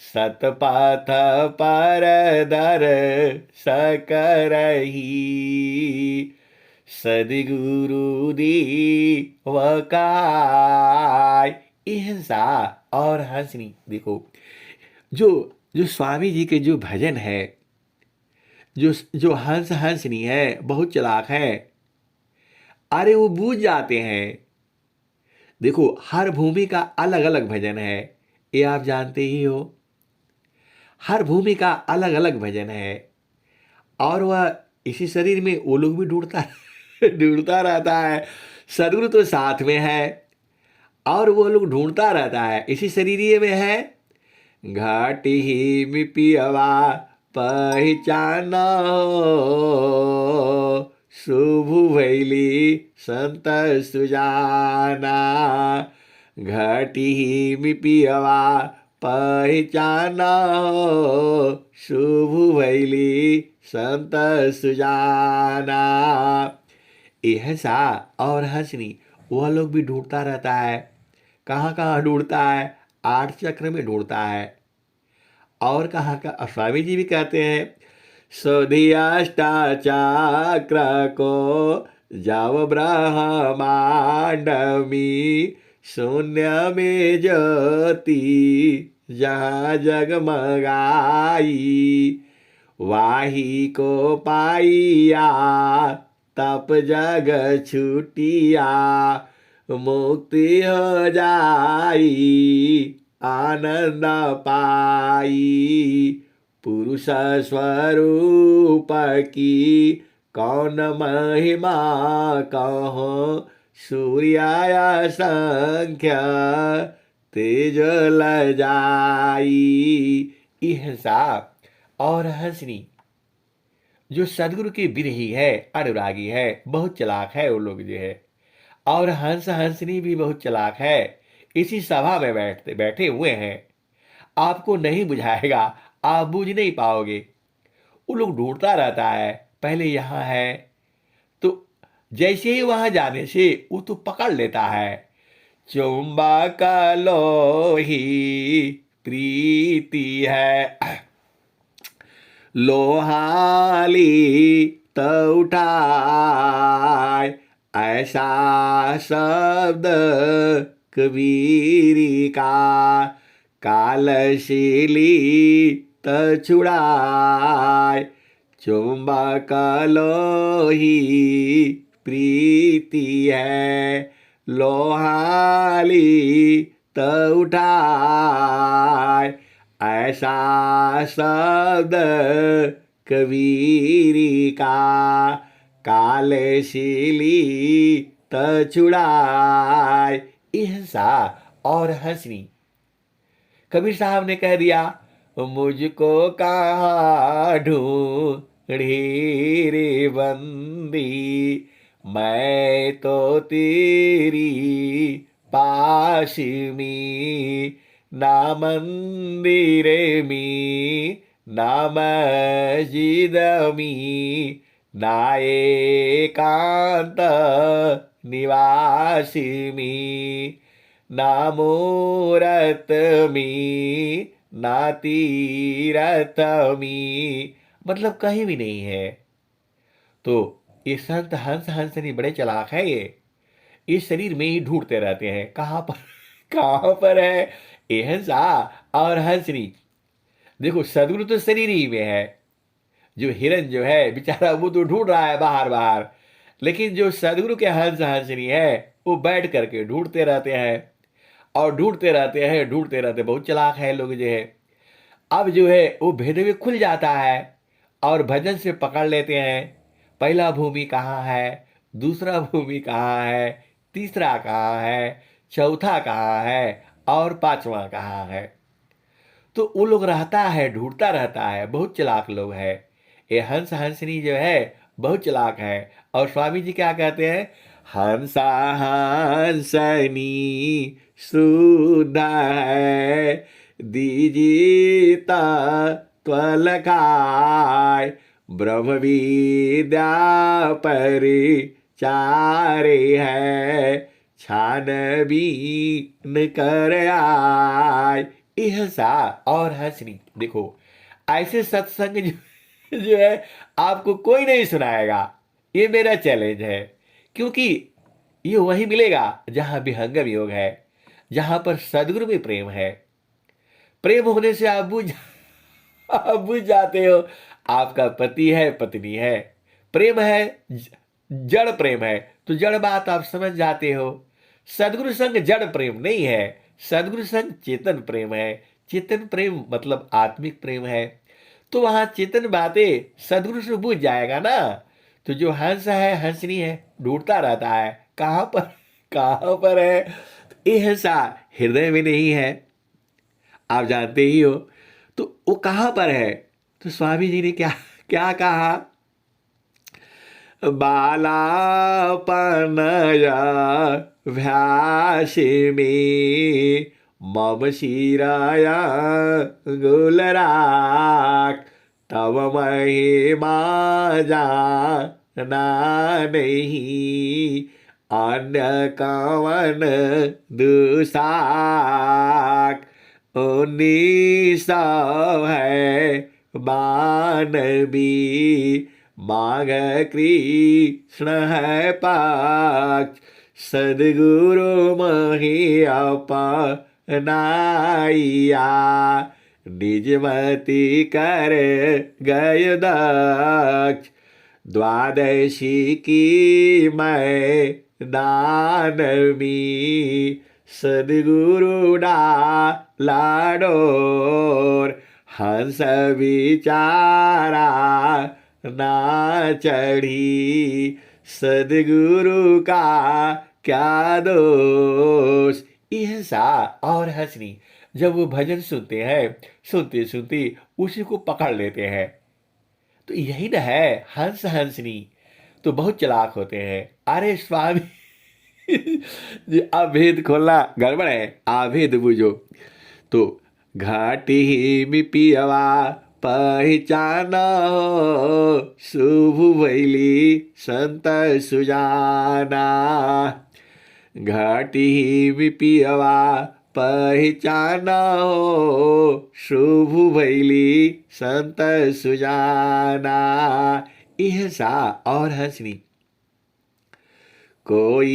सतपथ पर दर सकरही, सदगुरु दी वकाय। हिंसा और हंसनी देखो, जो जो स्वामी जी के जो भजन है, जो जो हंसनी है, बहुत चालाक है। अरे वो बूझ जाते हैं। देखो, हर भूमि का अलग अलग भजन है, ये आप जानते ही हो। हर भूमि का अलग अलग भजन है। और वह इसी शरीर में वो लोग भी ढूंढता ढूंढता रहता है। सदगुरु तो साथ में है और वो लोग ढूंढता रहता है, इसी शरीर में है। घाटी ही में पियवा पहचाना, शुभ भैली संत सुजाना। घाटी ही में पियवा पहचाना, शुभ भैली संत सुजाना। यह सा और हंसनी वह लोग भी ढूंढता रहता है। कहाँ कहाँ ढूंढता है, 8 चक्र में ढूंढता है। और कहाँ का स्वामी जी भी कहते हैं, सोधियाष्टाचक्र को जाव ब्रह्मांड में, शून्य में ज्योति जहाँ जगमगाई। वाही को पाइया तप जग छुटिया, मुक्ति हो जाई आनंद पाई। पुरुष स्वरूप की कौन महिमा कहो, सूर्याय संख्य तेज ल जाई। हिंसा और हंसनी जो सदगुरु की बिरही है, अनुरागी है, बहुत चालाक है वो लोग जो है। और हंस हंसनी भी बहुत चालाक है, इसी सभा में बैठते बैठे हुए हैं। आपको नहीं बुझाएगा, आप बुझ नहीं पाओगे। वो लोग ढूंढता रहता है, पहले यहाँ है, तो जैसे ही वहां जाने से वो तो पकड़ लेता है। चुंबक लोही प्रीति है, लोहाली त उठाय, ऐसा शब्द कबीरी का, कालशीली त छुड़ाय। चुंबक लोही प्रीति है, लोहाली त उठाय, ऐसा शब्द कबीरी का, कालशीली त छुड़ाय। हिंसा और हंसनी। कबीर साहब ने कह दिया, मुझको कहाँ ढूंढी रे बंदी, मैं तो तेरी पास में, ना मंदिर में ना मस्जिद में, ना एकांत निवास में, ना मूरत में ना तीरथ में, मतलब कहीं भी नहीं है। तो ये संत हंस हंसनी बड़े चालाक है। ये इस शरीर में ही ढूंढते रहते हैं, कहाँ पर कहाँ पर है ये हंसा और हंसनी। देखो सदगुरु तो शरीर ही में है, जो हिरन जो है बेचारा वो तो ढूंढ रहा है बाहर बाहर, लेकिन जो सदगुरु के हंस हंसनी है वो बैठ करके ढूंढते रहते हैं और ढूंढते रहते हैं, ढूंढते रहते, बहुत चालाक है लोग जो है। अब जो है वो भेद में खुल जाता है और भजन से पकड़ लेते हैं। पहला भूमि कहाँ है, दूसरा भूमि कहाँ है, तीसरा कहाँ है, चौथा कहाँ है और पांचवा कहाँ है। तो वो लोग रहता है, ढूंढता रहता है, बहुत चालाक लोग है। ये हंस हंसनी जो है बहुत चालाक है। और स्वामी जी क्या कहते हैं, हंसा हंसनी शुद्ध है, दीजिता त्वलकाय, ब्रह्म विद्या परिचारे है, छानबीन कर आय। हिंसा और हंसनी। देखो ऐसे सत्संग जो है आपको कोई नहीं सुनाएगा, ये मेरा चैलेंज है। क्योंकि ये वही मिलेगा जहां विहंगम योग है, जहां पर सदगुरु में प्रेम है। प्रेम होने से आप बुझ जाते हो। आपका पति है, पत्नी है, प्रेम है, जड़ प्रेम है, तो जड़ बात आप समझ जाते हो। सदगुरु संग जड़ प्रेम नहीं है, सदगुरु संग चेतन प्रेम है। चेतन प्रेम मतलब आत्मिक प्रेम है। तो वहां चेतन बातें सदगुरु से बुझ जाएगा ना। तो जो हंस है, हंसनी है, ढूंढता रहता है कहां पर कहां पर है। तो ये हंसा हृदय में नहीं है, आप जानते ही हो। तो वो कहां पर है, तो स्वामी जी ने क्या क्या कहा, बालापनया भ्यास में, मम शिराया गुलराग, तब महिमा जाना नहीं, अन्य कवन दुसाक, 1900 है मानवी, माघ कृष्ण है पक्ष, सदगुरु मही अपनाइया, निजमति कर गय दक्ष, द्वादशी की मैं दानवी, सदगुरु लाडोर, हंस विचारा ना चढ़ी, सदगुरु का क्या दोष। ईहसा और हंसनी जब वो भजन सुनते हैं, सुनते सुनते उसी को पकड़ लेते हैं। तो यही ना है हंस हंसनी, तो बहुत चालाक होते हैं। अरे स्वामी जी अब भेद खोलना गड़बड़ है, आभेद बुझो। तो घाटी में पियवा पहचाना हो, शुभ भैली संत सुजाना। घाटी में पियवा पहचाना हो, शुभ भैली संत सुजाना। इहसा और हंसनी कोई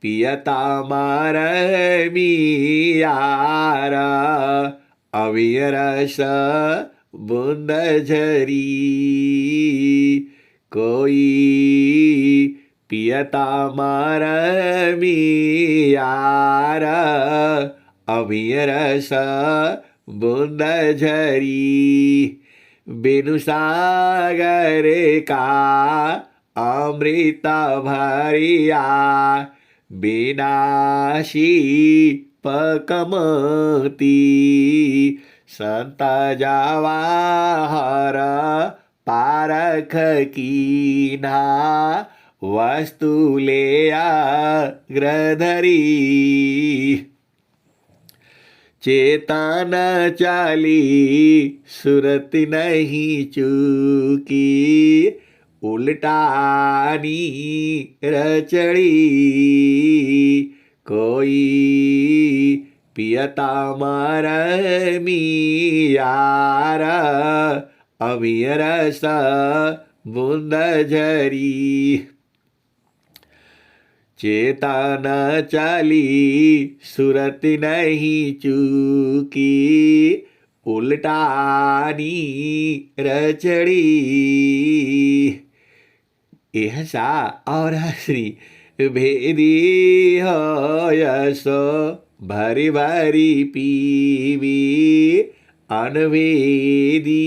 पियता मार मियारा, अविरस बूंद झरी। कोई पियता मार मियारा, अविरस बूंद झरी। बिनु सागर का अमृत भरिया, विनाशी पकमती। संत जवाहर पारख कीन्हा, वस्तु ले अग्रधरी। चेतन चाली सुरत नहीं चूकी, उल्टानी रचड़ी। कोई पियता मार मियारा, अविरस बूंद झरी। चेतन चली सुरत नहीं चूकी, उल्टानी रचड़ी। एहसा और हंसनी भेदी हो यशो, भरी भरी पीवी। अनभेदी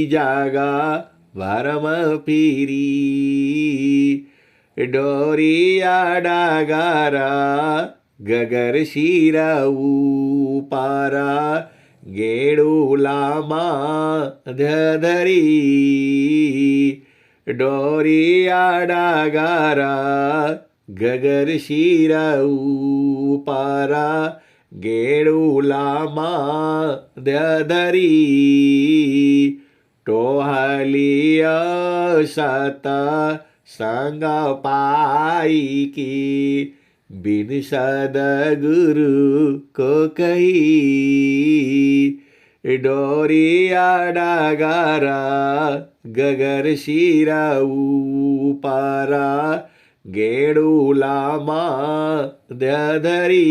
जागा भरम फिरी। डोरिया डागारा गगर शिरा पारा, गेडूलामा धरी। डोरिया डागारा गगर शिरा पारा, गेडूलामा धरी। टोहलिया सता संग पाई की, बिन सदगुरु को कही। डोरिया डागारा गगर शिरा पारा, गेडूलामा धरी।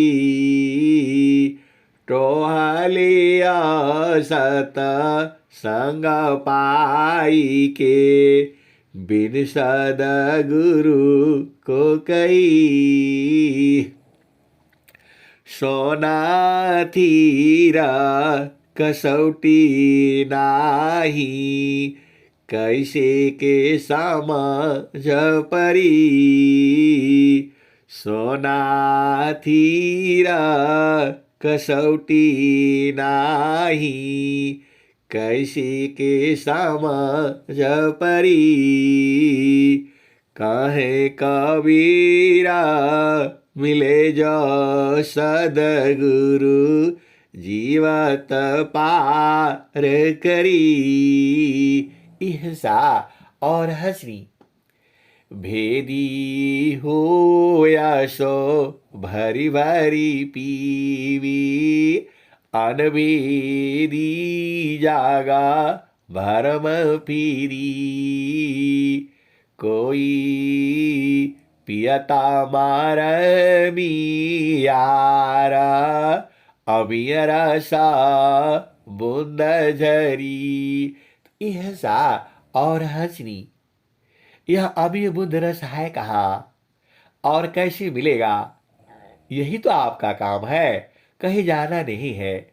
टोहलिया सत संग पाई के, बिन सदगुरु को कही। सोना थीरा कसौटी नाही, कैसे के समझ परी। सोना थीरा कसौटी नाही, कैसे के समझ परी। काहे कबीरा मिले जो सदगुरु, जीवत पार करी। इहसा और हंसनी भेदी हो यशो, भरी भरी पीवी। अनभेदी जागा भरम फिरी। कोई पियता मार मियारा, अविरसा बूंद झरी। इहसा और हंसनी यह अभी बुद्ध रस है कहाँ और कैसे मिलेगा? यही तो आपका काम है, कहीं जाना नहीं है।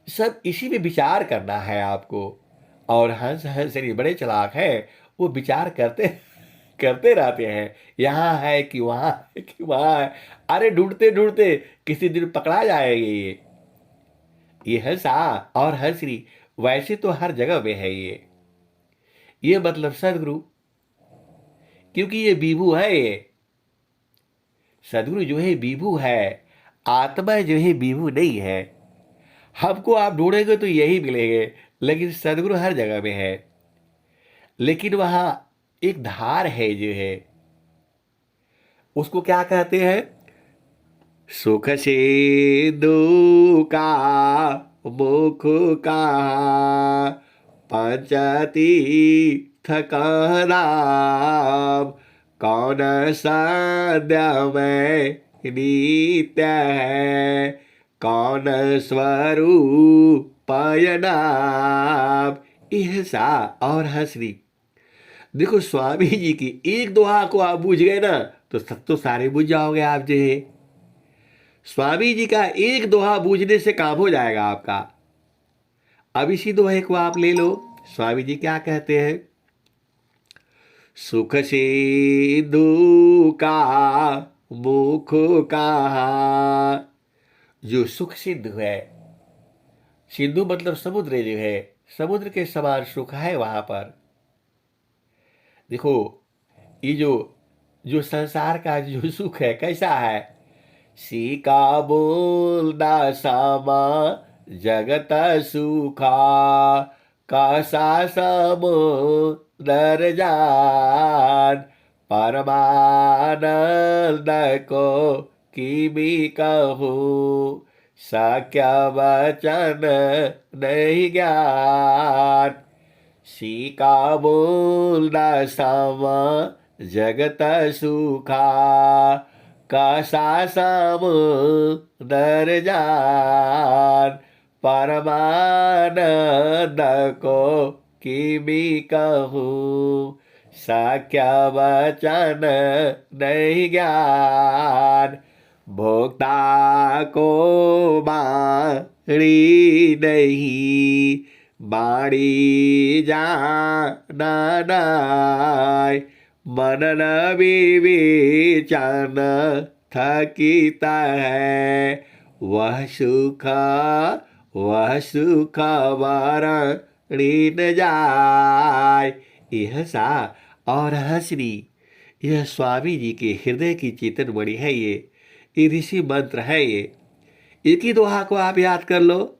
सब इसी में विचार करना है आपको। और हंस हंसनी बड़े चालाक है, वो विचार करते करते रहते हैं, यहाँ है कि वहाँ है कि वहाँ है। अरे ढूंढते ढूंढते किसी दिन पकड़ा जाएंगे ये हंसा और हंसरी वैसे तो हर जगह में है ये मतलब सदगुरु, क्योंकि ये विभु है ये सदगुरु जो है विभु है, आत्मा जो है विभु नहीं है। हमको आप ढूंढेंगे तो यही मिलेंगे, लेकिन सदगुरु हर जगह में है। लेकिन वहां एक धार है जो है, उसको क्या कहते हैं? सुख से दुका मुख का पंचती थकराम, कौन सद्य में नित्य है, कौन स्वरूप नाम। ऐसा और हंसरी, देखो स्वामी जी की एक दुआ को आप बूझ गए ना तो सब तो सारे बूझ जाओगे आप जो है। स्वामी जी का एक दोहा बूझने से काम हो जाएगा आपका। अब इसी दोहे को आप ले लो। स्वामी जी क्या कहते हैं? सुख से दुका मुख कहा, जो सुख सिंधु है, सिंधु मतलब समुद्र जो है, समुद्र के समान सुख है वहां पर। देखो ये जो जो संसार का जो सुख है कैसा है? सीका बोलदा सामा जगत सुखा, कासा समुदर जान, परमानंद को किमी कहूँ, सक्य वचन नहीं ज्ञान। सीका बोलदा सामा जगत सुखा, कासा समुदर जान, परमानंद को किमी कहूँ, सक्य वचन नहीं ज्ञान। भोक्ता को बाणी नहीं, बाणी जाना नाय, मनन विवेचन थकिता है, वह सुख वारणी न जाय। यह सा और हंसरी, यह स्वामी जी के हृदय की चेतन मणि है ये ऋषि मंत्र है ये। एक ही दोहा को आप याद कर लो,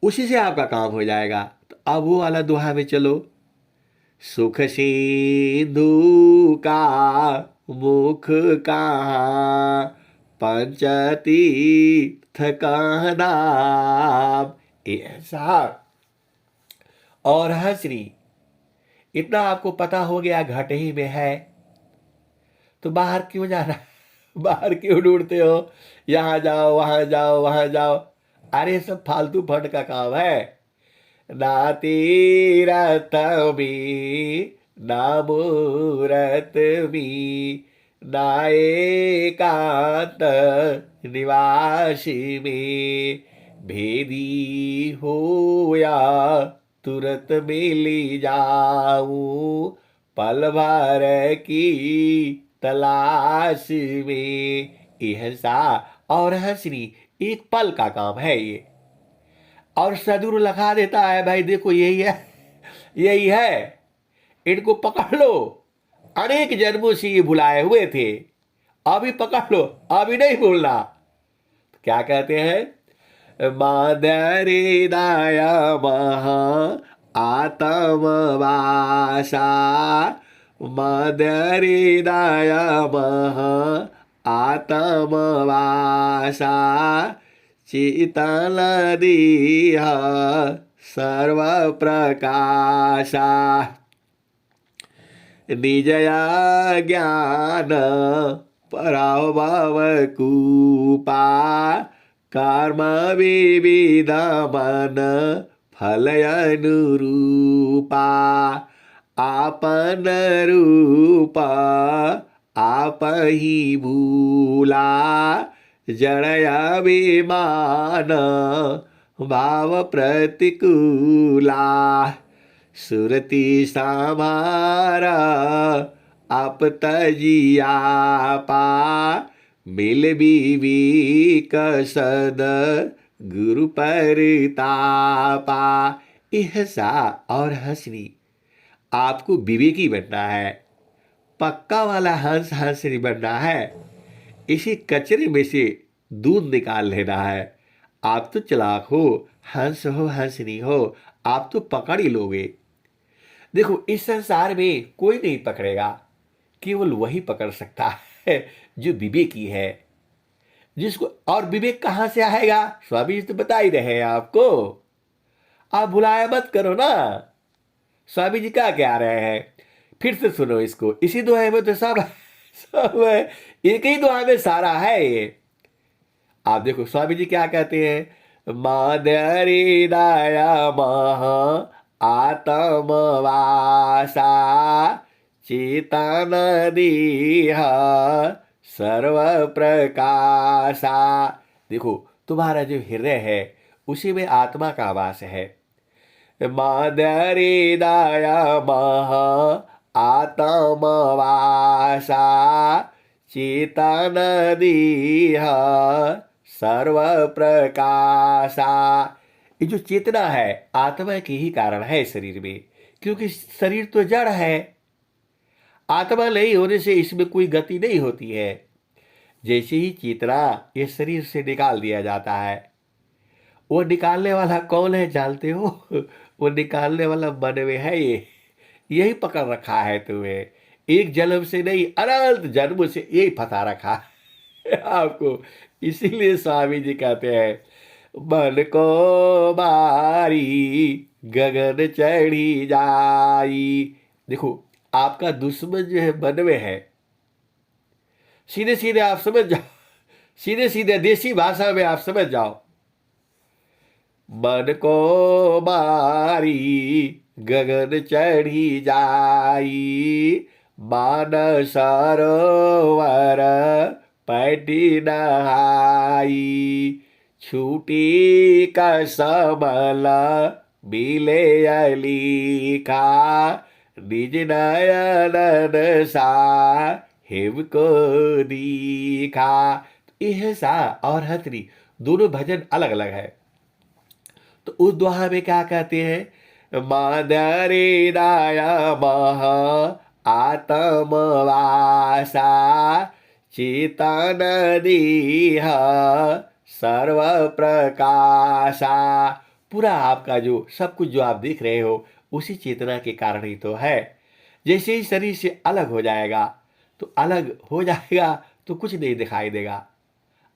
उसी से आपका काम हो जाएगा। तो अब वो वाला दोहा में चलो। सुख सिंधु का मुख कहाँ, पंचतीर्थ का नाम। ऐसा और हंसरी, इतना आपको पता हो गया घट ही में है, तो बाहर क्यों जाना? बाहर क्यों ढूंढते हो? यहाँ जाओ वहां जाओ वहां जाओ, अरे सब फालतू फंड का काम है। ना तीरथ में ना मूरत में, ना एकांत निवासी में, भेदी हो या तुरंत मिली जाऊं, पल भर की तलाश में। ऐसा और हंसनी एक पल का काम है ये। और सदगुरु लखा देता है, भाई देखो यही है, यही है, इनको पकड़ लो। अनेक जन्मों से ये भुलाए हुए थे, अभी पकड़ लो, अभी नहीं भूलना। क्या कहते हैं? मादरे दाया महा आत्मवासा, मदरे दाया महा आत्मवासा, शीतल दीह सर्व प्रकाशा, निजया ज्ञान पराभव कूपा, कर्म विविध मन फल अनुरूपा, आपन रूप आप ही भूला, जड़य विमान भाव प्रतिकूला। सुरती सामारा आप तजियापा मिल बीवी कसद गुरु परतापा। इहसा और हंसनी, आपको विवेकी बनना है, पक्का वाला हंस हंसनी बनना है। इसी कचरे में से दूध निकाल लेना है। आप तो चालाक हो, हंस हो हंसनी हो, आप तो पकड़ ही लोगे। देखो, इस संसार में कोई नहीं पकड़ेगा, केवल वही पकड़ सकता है जो विवेकी है, जिसको। और विवेक कहां से आएगा? स्वामी जी तो बता ही रहे हैं आपको। आप भुलाया मत करो ना। स्वामी जी क्या कह रहे हैं, फिर से सुनो इसको। इसी दुआ में तो सब सब एक ही दुआ में सारा है ये। आप देखो स्वामी जी क्या कहते हैं, मादरी दया महा आत्मवासा चेतन दीह सर्व प्रकाशा। देखो, तुम्हारा जो हृदय है उसी में आत्मा का वास है। मादरी दया महा आत्मवासा चेतन दीह सर्व प्रकाशा। ये जो चेतना है आत्मा के ही कारण है शरीर में, क्योंकि शरीर तो जड़ है। आत्मा नहीं होने से इसमें कोई गति नहीं होती है। जैसे ही चेतना ये शरीर से निकाल दिया जाता है, वो निकालने वाला कौन है जानते हो? वो निकालने वाला मन में है ये। यही पकड़ रखा है तुम्हें, एक जन्म से नहीं अनंत जन्म से यही फंसा रखा है आपको। इसीलिए स्वामी जी कहते हैं, मन को मारी गगन चढ़ी जाई। देखो, आपका दुश्मन जो है मन में है। सीधे सीधे आप समझ जाओ, सीधे सीधे देसी भाषा में आप समझ जाओ। मन को मारी गगन चढ़ी जाई, मान सरोवर पैटी नहाई, छूटी कसमल मिले अलीखा, निज नयन सा हेव को दीखा। यह सा और हथरी दोनों भजन अलग अलग है। तो उस दोहा में क्या कहते हैं, मादरी दया महा आत्मवासा चेतन दीह सर्व प्रकाशा। पूरा आपका जो सब कुछ जो आप देख रहे हो उसी चेतना के कारण ही तो है। जैसे ही शरीर से अलग हो जाएगा तो अलग हो जाएगा तो कुछ नहीं दिखाई देगा।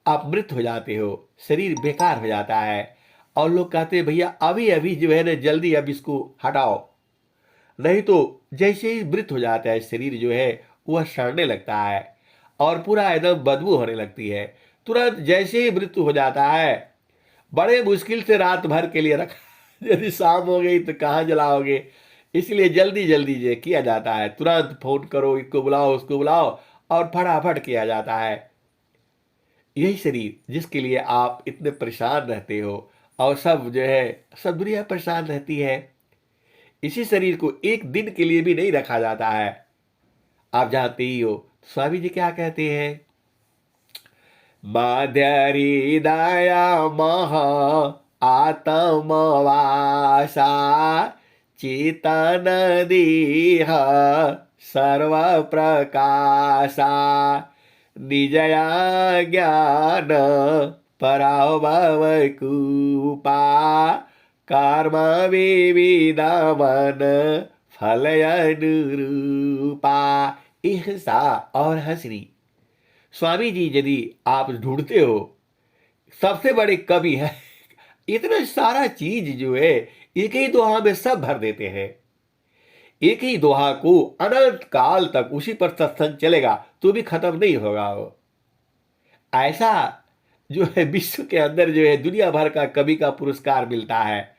आप मृत हो जाते हो, शरीर बेकार हो जाता है, और लोग कहते हैं भैया अभी अभी जो है ना जल्दी अब इसको हटाओ, नहीं तो जैसे ही मृत हो जाता है शरीर जो है वह सड़ने लगता है और पूरा एकदम बदबू होने लगती है। तुरंत जैसे ही मृत्यु हो जाता है, बड़े मुश्किल से रात भर के लिए रखा यदि शाम हो गई तो कहाँ जलाओगे, इसलिए जल्दी जल्दी जो किया जाता है, तुरंत फोन करो, इसको बुलाओ उसको बुलाओ, और फटाफट किया जाता है। यही शरीर जिसके लिए आप इतने परेशान रहते हो और सब जो है सब दुनिया परेशान रहती है, इसी शरीर को एक दिन के लिए भी नहीं रखा जाता है। आप जानते ही हो स्वामी जी क्या कहते हैं, माधरी दया महा आत्मवासा चेतन दीह सर्व प्रकाशा, निजया ज्ञान पराभव कूपा, कर्म विविध मन फल अनुरूपा। इहसा और हंसनी। स्वामी जी यदि आप ढूंढते हो, सबसे बड़े कवि है, इतना सारा चीज जो है एक ही दोहा में सब भर देते हैं। एक ही दोहा को अनंत काल तक उसी पर सत्संग चलेगा तो भी खत्म नहीं होगा। वो ऐसा जो है विश्व के अंदर जो है दुनिया भर का कवि का पुरस्कार मिलता है,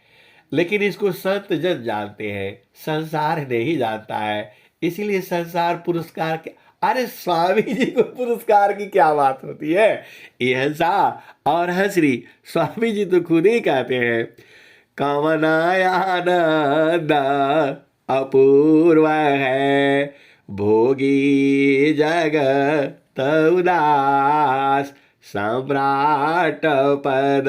लेकिन इसको संत जन जानते हैं, संसार नहीं जानता है। इसीलिए संसार पुरस्कार के, अरे स्वामी जी को पुरस्कार की क्या बात होती है। ये हंसा और हंसरी, स्वामी जी तो खुद ही कहते हैं, कवन आनंद अपूर्व है, भोगी जगत उदास, सम्राट पद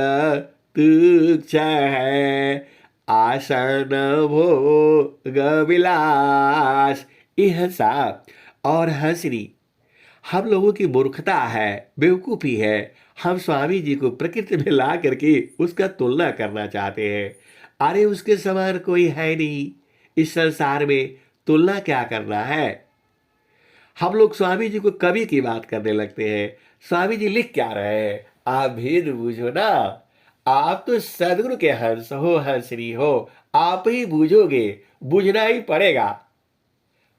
तुच्छ है, आसन भोग विलास। यह सा और हंसरी हम लोगों की मूर्खता है, बेवकूफ़ी है। हम स्वामी जी को प्रकृति में ला करके उसका तुलना करना चाहते हैं। अरे उसके समान कोई है नहीं इस संसार में, तुलना क्या करना है। हम लोग स्वामी जी को कवि की बात करने लगते हैं। स्वामी जी लिख क्या रहे हैं, आप भेद बूझो ना। आप तो सदगुरु के हंस हो, हंसरी हो, आप ही बूझोगे, बूझना ही पड़ेगा।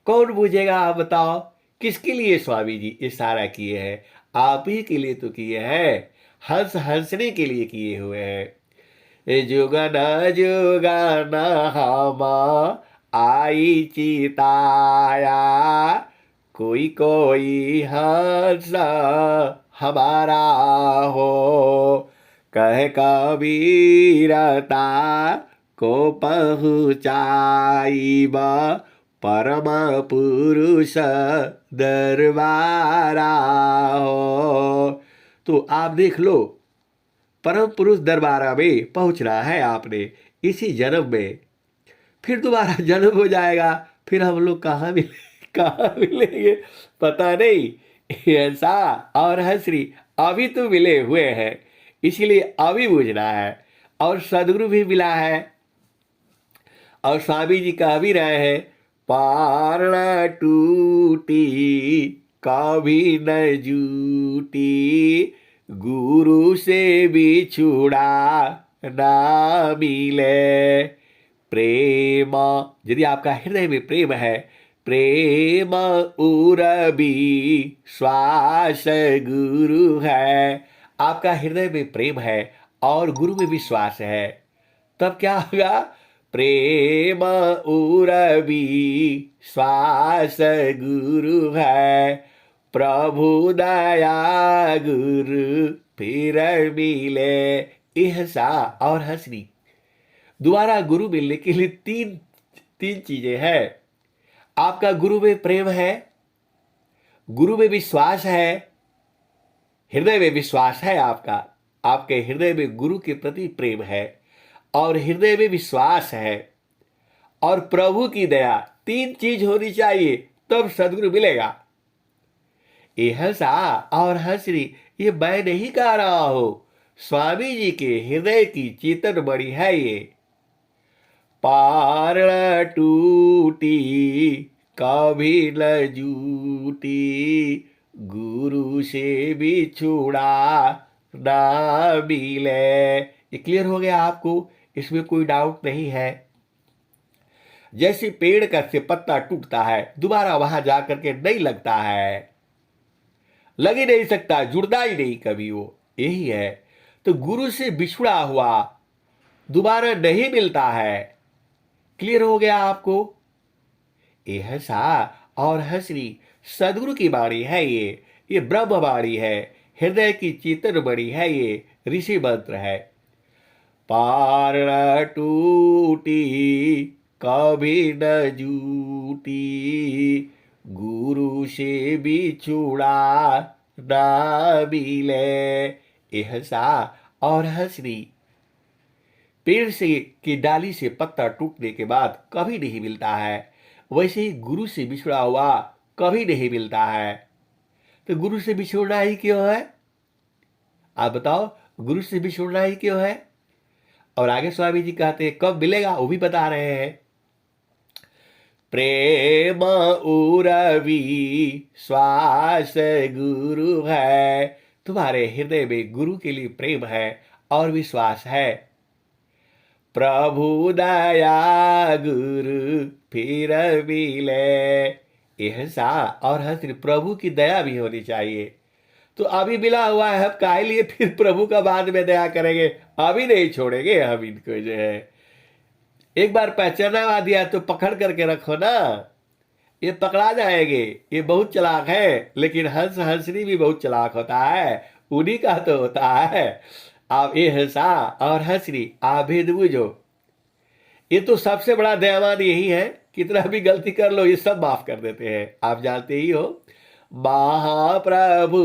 कौन बूझेगा आप बताओ। किसके लिए स्वामी जी ये सारा किए हैं, आप ही के लिए तो किए हैं। हंस हंसने के लिए किए हुए हैं। जुगन जुगन हम आई चिताया, कोई कोई हंस हमारा हो, कह कबीरता को पहुँचाईब, परम पुरुष दरबारा हो। तो आप देख लो, परम पुरुष दरबारा में पहुंचना है आपने इसी जन्म में। फिर दोबारा जन्म हो जाएगा, फिर हम लोग कहाँ मिलेंगे पता नहीं। ऐसा और हंसरी अभी तो मिले हुए हैं, इसीलिए अभी बूझना है। और सदगुरु भी मिला है, और स्वामी जी कह भी रहे हैं, पार न टूटी कभी न जूटी, गुरु से बिछुड़ा ना मिले। प्रेम, यदि आपका हृदय में प्रेम है, प्रेम उरबी श्वास गुरु है। आपका हृदय में प्रेम है और गुरु में विश्वास है, तब क्या होगा। प्रेम उरबी श्वास गुरु है, प्रभु दया गुरु फिर मिले। यह सा और हंसनी दोबारा गुरु मिलने के लिए तीन तीन चीजें हैं। आपका गुरु में प्रेम है, गुरु में विश्वास है, हृदय में विश्वास है आपका, आपके हृदय में गुरु के प्रति प्रेम है और हृदय में विश्वास है, और प्रभु की दया। तीन चीज होनी चाहिए तब सदगुरु मिलेगा। ये हंसा और हंसरी ये मैं नहीं कह रहा हूं, स्वामी जी के हृदय की चेतन बड़ी है ये। पार न टूटी कभी न जूटी, गुरु से बिछुड़ा ना मिले। ये क्लियर हो गया आपको, इसमें कोई डाउट नहीं है। जैसे पेड़ का से पत्ता टूटता है, दोबारा वहां जाकर के नहीं लगता है, लग ही नहीं सकता, जुड़ना ही नहीं कभी वो, यही है। तो गुरु से बिछुड़ा हुआ दोबारा नहीं मिलता है। क्लियर हो गया आपको। यह सा और हंसरी सदगुरु की बाणी है ये ब्रह्म बाणी है, हृदय की चेतन बड़ी है, ये ऋषि मंत्र है। पार न टूटी कभी न जूटी, गुरु से बिछुड़ा ना मिले। यह सा और हंसरी पेड़ से की डाली से पत्ता टूटने के बाद कभी नहीं मिलता है, वैसे ही गुरु से बिछड़ा हुआ कभी नहीं मिलता है। तो गुरु से बिछोड़ना ही क्यों है, आप बताओ, गुरु से बिछोड़ना ही क्यों है। और आगे स्वामी जी कहते हैं कब मिलेगा, वो भी बता रहे हैं। प्रेम उरवी श्वास गुरु है, तुम्हारे हृदय में गुरु के लिए प्रेम है और विश्वास है। प्रभु दया गुरु फिर मिले। यह सा और हंस प्रभु की दया भी होनी चाहिए। तो अभी मिला हुआ है, हम काहे लिए फिर प्रभु का बाद में दया करेंगे, अभी नहीं छोड़ेंगे हम इनको जो है। एक बार पहचाना दिया तो पकड़ करके रखो ना, ये पकड़ा जाएंगे। ये बहुत चलाक है, लेकिन हंस हंसनी भी बहुत चलाक होता है, उन्हीं का तो होता है। आप ये हंसा और हंसनी आप भेद बूझो। ये तो सबसे बड़ा दयावान यही है, कितना भी गलती कर लो ये सब माफ कर देते हैं। आप जानते ही हो, महाप्रभु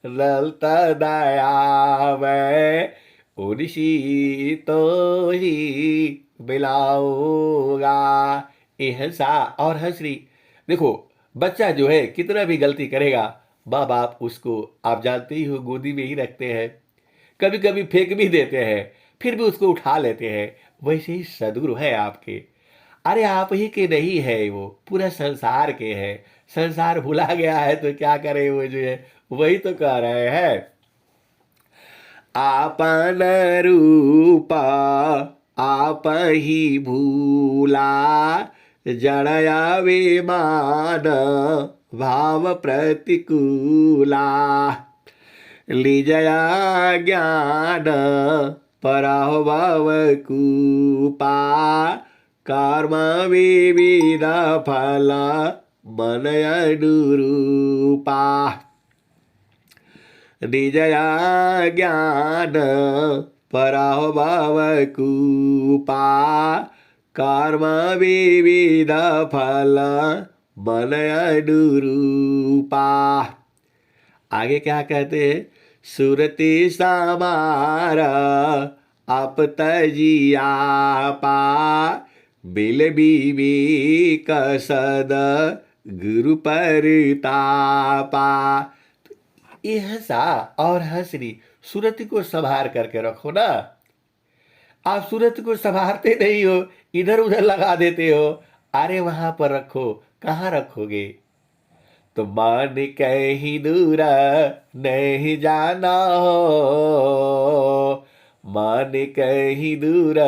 रलत दयावै उनसी तो ही मिलाऊंगा। ये हंसा और हंसरी। देखो, बच्चा जो है कितना भी गलती करेगा, माँ बाप उसको, आप जानते ही हो, गोदी में ही रखते हैं। कभी कभी फेंक भी देते हैं, फिर भी उसको उठा लेते हैं। वैसे ही सदगुरु है आपके। अरे आप ही के नहीं है, वो पूरा संसार के है। संसार भुला गया है तो क्या करे, वो जो है वही तो कह रहे हैं। आपन रूपा आप ही भूला, जड़या विमान भाव प्रतिकूला। लीजया ज्ञान पराभव कूपा, कर्म विविध फल मन अनुरूपा। निजया ज्ञान पराभव कूपा, कर्म विविध फल मन अनुरूपा। आगे क्या कहते हैं? सुरति समारा आप तजियापा, बिल बीबी कसद गुरु परतापा। ये हंसा और हंसरी, सूरत को संभार करके रखो ना। आप सूरत को संभारते नहीं हो, इधर उधर लगा देते हो। अरे वहां पर रखो, कहाँ रखोगे? तो मान कहीं दूर नहीं जाना हो, मान कहीं दूर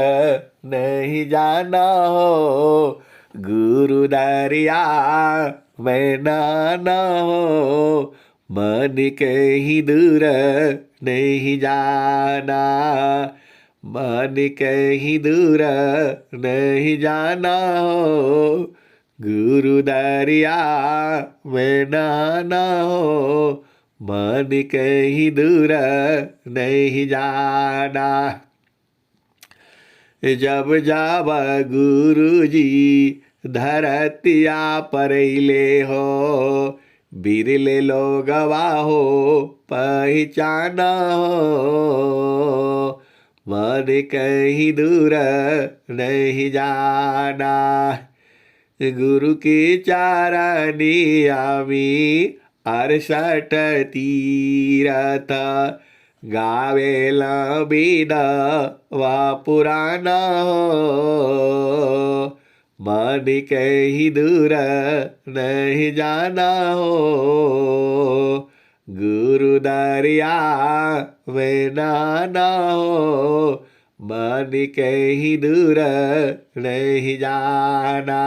नहीं जाना हो, गुरु दरिया में नाना हो। मन कहीं दूर नहीं जाना, मन कहीं दूर नहीं जाना हो, गुरु दरिया में नाना हो। मन कहीं दूर नहीं जाना। जब जाब गुरु जी धरतिया परैले हो, बिरले लोगवा हो पहचाना हो। मन कहीं दूर नहीं जाना, गुरु की चारणी आमी 68 तीरथ, गावेला बिद वा पुराना हो। मन कहीं दूर नहीं जाना हो, गुरु दरिया में नाना हो। मन कहीं दूर नहीं जाना,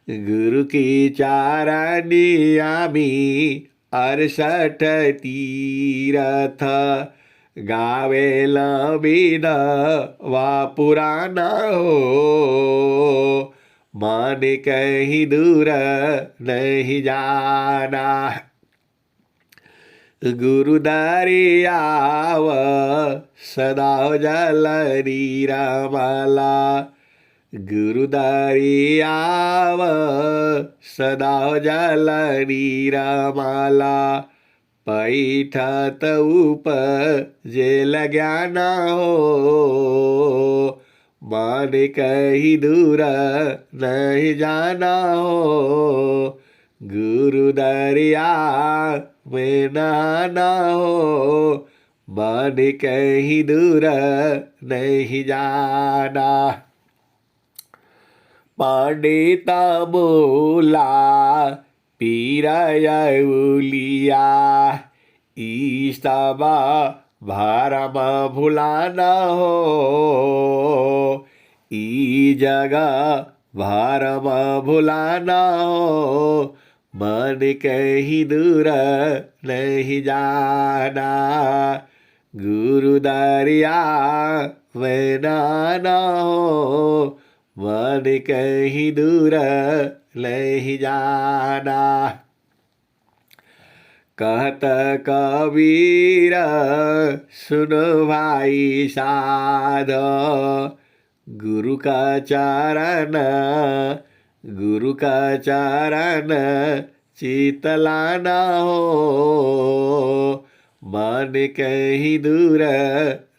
गुरु की चारणी आमी 68 तीरथ, गावेला बिद वा पुराना हो। मन कहीं दूर नहीं जाना, गुरु दरियाव सदा जल नीरमला, गुरु दरियाव सदा जल नीरमला। पैठत उपजेल ज्ञान हो, मन कहीं दूर नहीं जाना हो, गुरु दरिया में नाना हो। मन कहीं दूर नहीं जाना, पंडिता बोला पीराया उलिया, ईस्तबा भारम भुलाना हो। ई जगह भारम भुलाना हो, मन कहीं दूर नहीं जाना, गुरु दरिया में नाना हो। मन कहीं दूर नहीं जाना, कहत कबीर सुनो भाई साध, गुरु का चरण, गुरु का चरण शीतलाना हो, मन कहीं दूर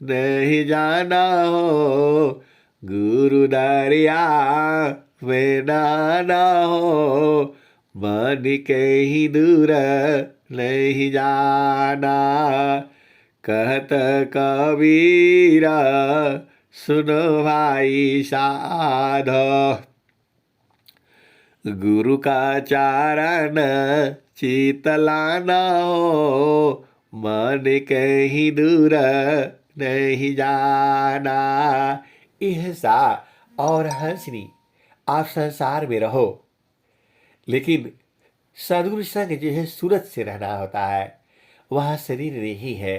नहीं जाना हो, गुरु दरिया में नहाना हो, मन कहीं दूर नहीं जाना। कहत कबीरा सुनो भाई साधो, गुरु का चरण शीतलाना हो, मन कहीं दूर नहीं जाना। ऐसा और हंसनी आप संसार में रहो, लेकिन सदगुरु संग जो है सूरत से रहना होता है, वहाँ शरीर नहीं है।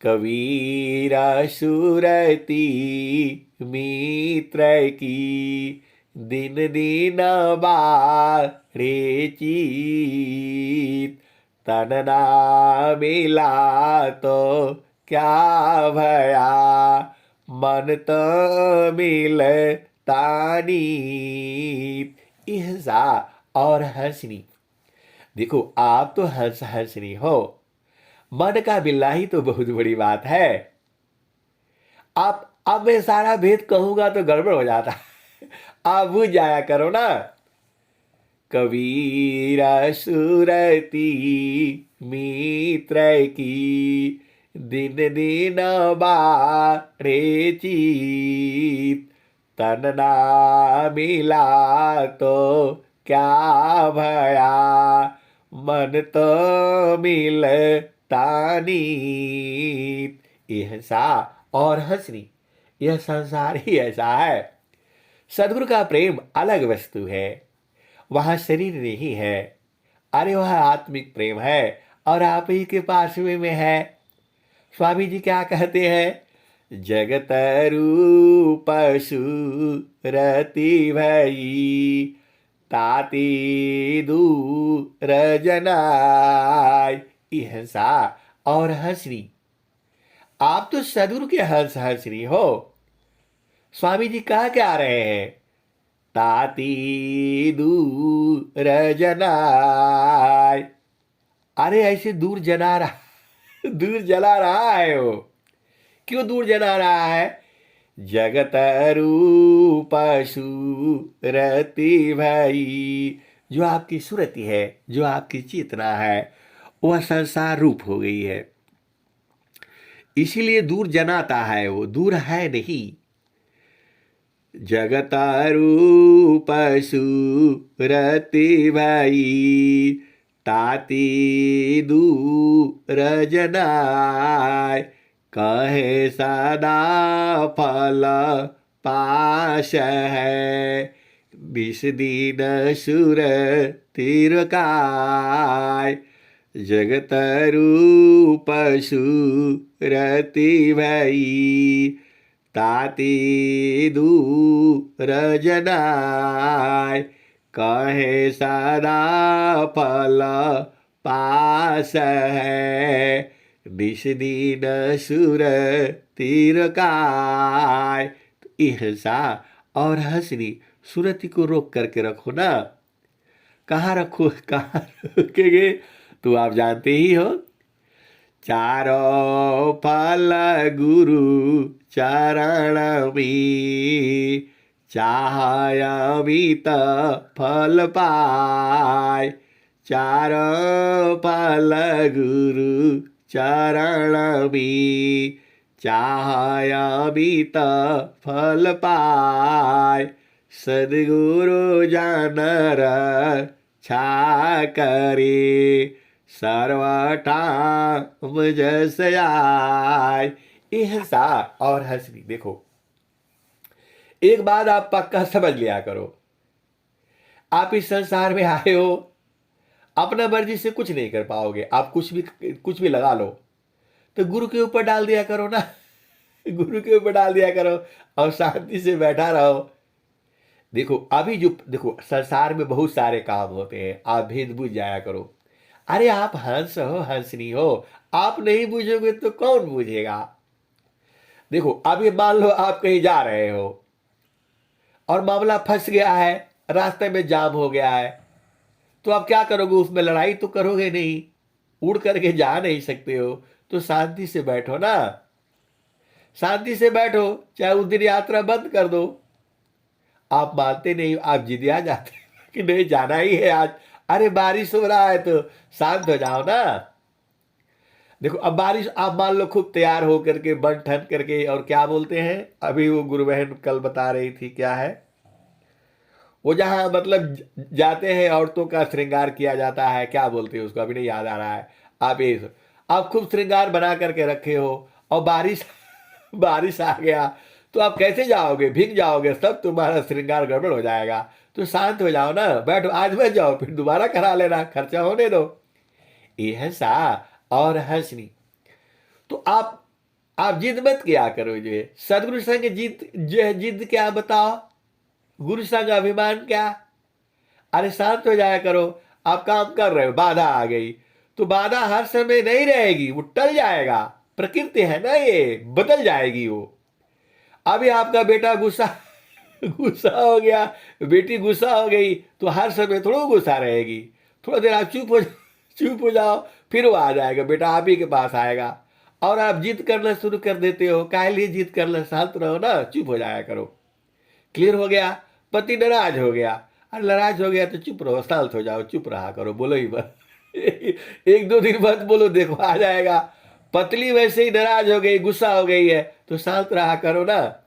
कबीरा सुरती मित्र की, दिन दिन बाढ़े चीत, तन ना मिला तो क्या भया, मन तो मिलता नीत। ऐसा और हंसनी, देखो आप तो हंसनी हो, मन का मिलना ही तो बहुत बड़ी बात है। आप अब मैं सारा भेद कहूंगा तो गड़बड़ हो जाता है, आप बुझ जाया करो ना। कबीरा सुरती मित्र की, दिन दिन बाढ़े चीत, तन ना मिला तो क्या भया, मन तो मिलता नीत। ऐसा और हंसनी, यह संसार ही ऐसा है। सदगुरु का प्रेम अलग वस्तु है, वहां शरीर नहीं है। अरे वह आत्मिक प्रेम है और आप ही के पास में है। स्वामी जी क्या कहते हैं? जगत रूप सुरति भई, ताती दूर जनाय। ऐसा और हंसनी, आप तो सदगुरु के हंसनी हो। स्वामी जी कहा क्या रहे हैं? ताती दूर जनाय। अरे ऐसे दूर जना रहा दूर जला रहा है वो। क्यों दूर जना रहा है? जगत रूप सुरति भई, जो आपकी सुरति है, जो आपकी चेतना है, वह संसार रूप हो गई है, इसीलिए दूर जनाता है, वो दूर है नहीं। जगत रूप सुरति भई, ताती दूर जनाय। कहे सदा फल पाश है, विष दीन सुर तिरकाय। जगत रूप सुरति भई, ताती दूर जनाय। कहे सदा फल पास है, विष दीन सुर तिरकाय। तो ऐसा और हंसनी, सुरति को रोक करके रखो ना। कहाँ रखो, कहाँ रोकेंगे तो आप जानते ही हो। चारों फल गुरु चरण में, चाहय अमित फल पाय। चारों फल गुरु चरण में, चाहय अमित फल पाय। सद्गुरु जन रक्षा करे, सर्वठाम जस आय। ऐसा और हंसनी, देखो एक बात आप पक्का समझ लिया करो, आप इस संसार में आए हो, अपना मर्जी से कुछ नहीं कर पाओगे। आप कुछ भी लगा लो तो गुरु के ऊपर डाल दिया करो ना गुरु के ऊपर डाल दिया करो और शांति से बैठा रहो। देखो अभी जो देखो संसार में बहुत सारे काम होते हैं, आप भेद बुझ जाया करो। अरे आप हंस हो, हंसनी हो, आप नहीं बूझोगे तो कौन बूझेगा। देखो अब ये मान लो आप कहीं जा रहे हो और मामला फंस गया है, रास्ते में जाम हो गया है, तो आप क्या करोगे, उसमें लड़ाई तो करोगे नहीं, उड़ करके जा नहीं सकते हो, तो शांति से बैठो ना, शांति से बैठो, चाहे उस दिन यात्रा बंद कर दो। आप मानते नहीं, आप जिदिया जाते हो कि नहीं जाना ही है आज। अरे बारिश हो रहा है तो शांत हो जाओ ना। देखो अब बारिश, आप मान लो खूब तैयार हो करके बन ठन करके, और क्या बोलते हैं, अभी वो गुरु बहन कल बता रही थी क्या है, वो जहाँ मतलब जाते हैं औरतों का श्रृंगार किया जाता है, क्या बोलते हैं उसको, अभी नहीं याद आ रहा है। आप ये, आप खूब श्रृंगार बना करके रखे हो और बारिश बारिश आ गया, तो आप कैसे जाओगे, भीग जाओगे, सब तुम्हारा श्रृंगार गड़बड़ हो जाएगा। तो शांत हो जाओ ना, बैठो, आज मत जाओ, फिर दोबारा करा लेना, खर्चा होने दो। ये है सा और हंसनी। तो आप जिद मत किया करो, जो है सदगुरु संग जिद, जो है जिद क्या बताओ, गुरु संग अभिमान क्या। अरे शांत हो जाया करो। आप काम कर रहे हो, बाधा आ गई, तो बाधा हर समय नहीं रहेगी, वो टल जाएगा, प्रकृति है ना, ये बदल जाएगी वो। अभी आपका बेटा गुस्सा गुस्सा हो गया, बेटी गुस्सा हो गई, तो हर समय थोड़ा गुस्सा रहेगी, थोड़ा देर आप चुप हो जाओ, फिर वो आ जाएगा, बेटा आप ही के पास आएगा। और आप जिद करना शुरू कर देते हो, काहे लिए जिद करना, शांत रहो ना, चुप हो जाया करो। क्लियर हो गया। पति नाराज हो गया, अरे नाराज हो गया तो चुप रहो, शांत हो जाओ, चुप रहा करो, बोलो ही मत एक दो दिन मत बोलो, देखो आ जाएगा। पतली वैसे ही नाराज हो गई, गुस्सा हो गई है, तो शांत रहा करो ना,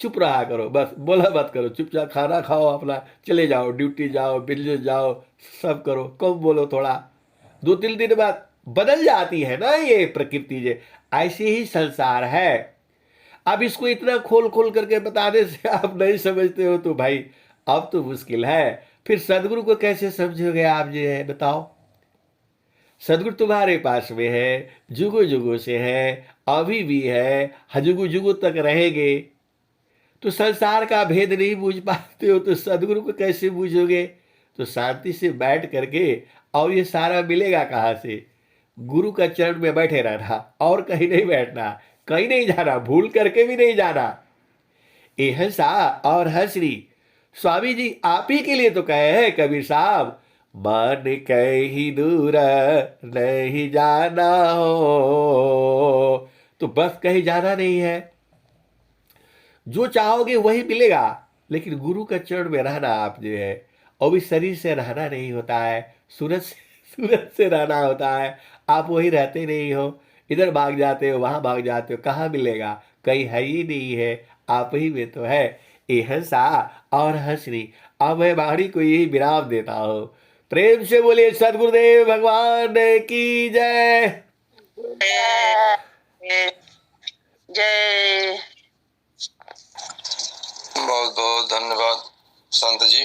चुप रहा करो, बस बोला मत करो, चुपचाप खाना खाओ अपना, चले जाओ, ड्यूटी जाओ, बिजनेस जाओ, सब करो, कम बोलो थोड़ा। दो तीन दिन बाद बदल जाती है ना ये प्रकृति, जे ऐसे ही संसार है। अब इसको इतना खोल खोल करके बताने से आप नहीं समझते हो तो भाई अब तो मुश्किल है। फिर सदगुरु को कैसे समझोगे आप, जो है बताओ। सदगुरु तुम्हारे पास में है, जुगो जुगो से है, अभी भी है, जुगो जुगो तक रहेंगे। तो संसार का भेद नहीं बूझ पाते हो तो सदगुरु को कैसे बूझोगे। तो शांति से बैठ करके, और ये सारा मिलेगा कहाँ से, गुरु का चरण में बैठे रहना, और कहीं नहीं बैठना, कहीं नहीं जाना, भूल करके भी नहीं जाना। ये हंसा और हंसनी, स्वामी जी आप ही के लिए तो कहे हैं कबीर साहब, मन कहीं दूर नहीं जाना हो, तो बस कहीं जाना नहीं है, जो चाहोगे वही मिलेगा। लेकिन गुरु का चरण में रहना, आप जो है, और भी शरीर से रहना नहीं होता है, सूरज से रहना होता है। आप वही रहते नहीं हो, इधर भाग जाते हो, वहां भाग जाते हो, कहाँ मिलेगा, कहीं है ही नहीं है, आप ही में तो है। ये हंसा और हंसनी। अब मैं वाणी को यही विराम देता हूँ। प्रेम से बोलिए सदगुरुदेव भगवान की जय। जय। बहुत बहुत धन्यवाद संत जी।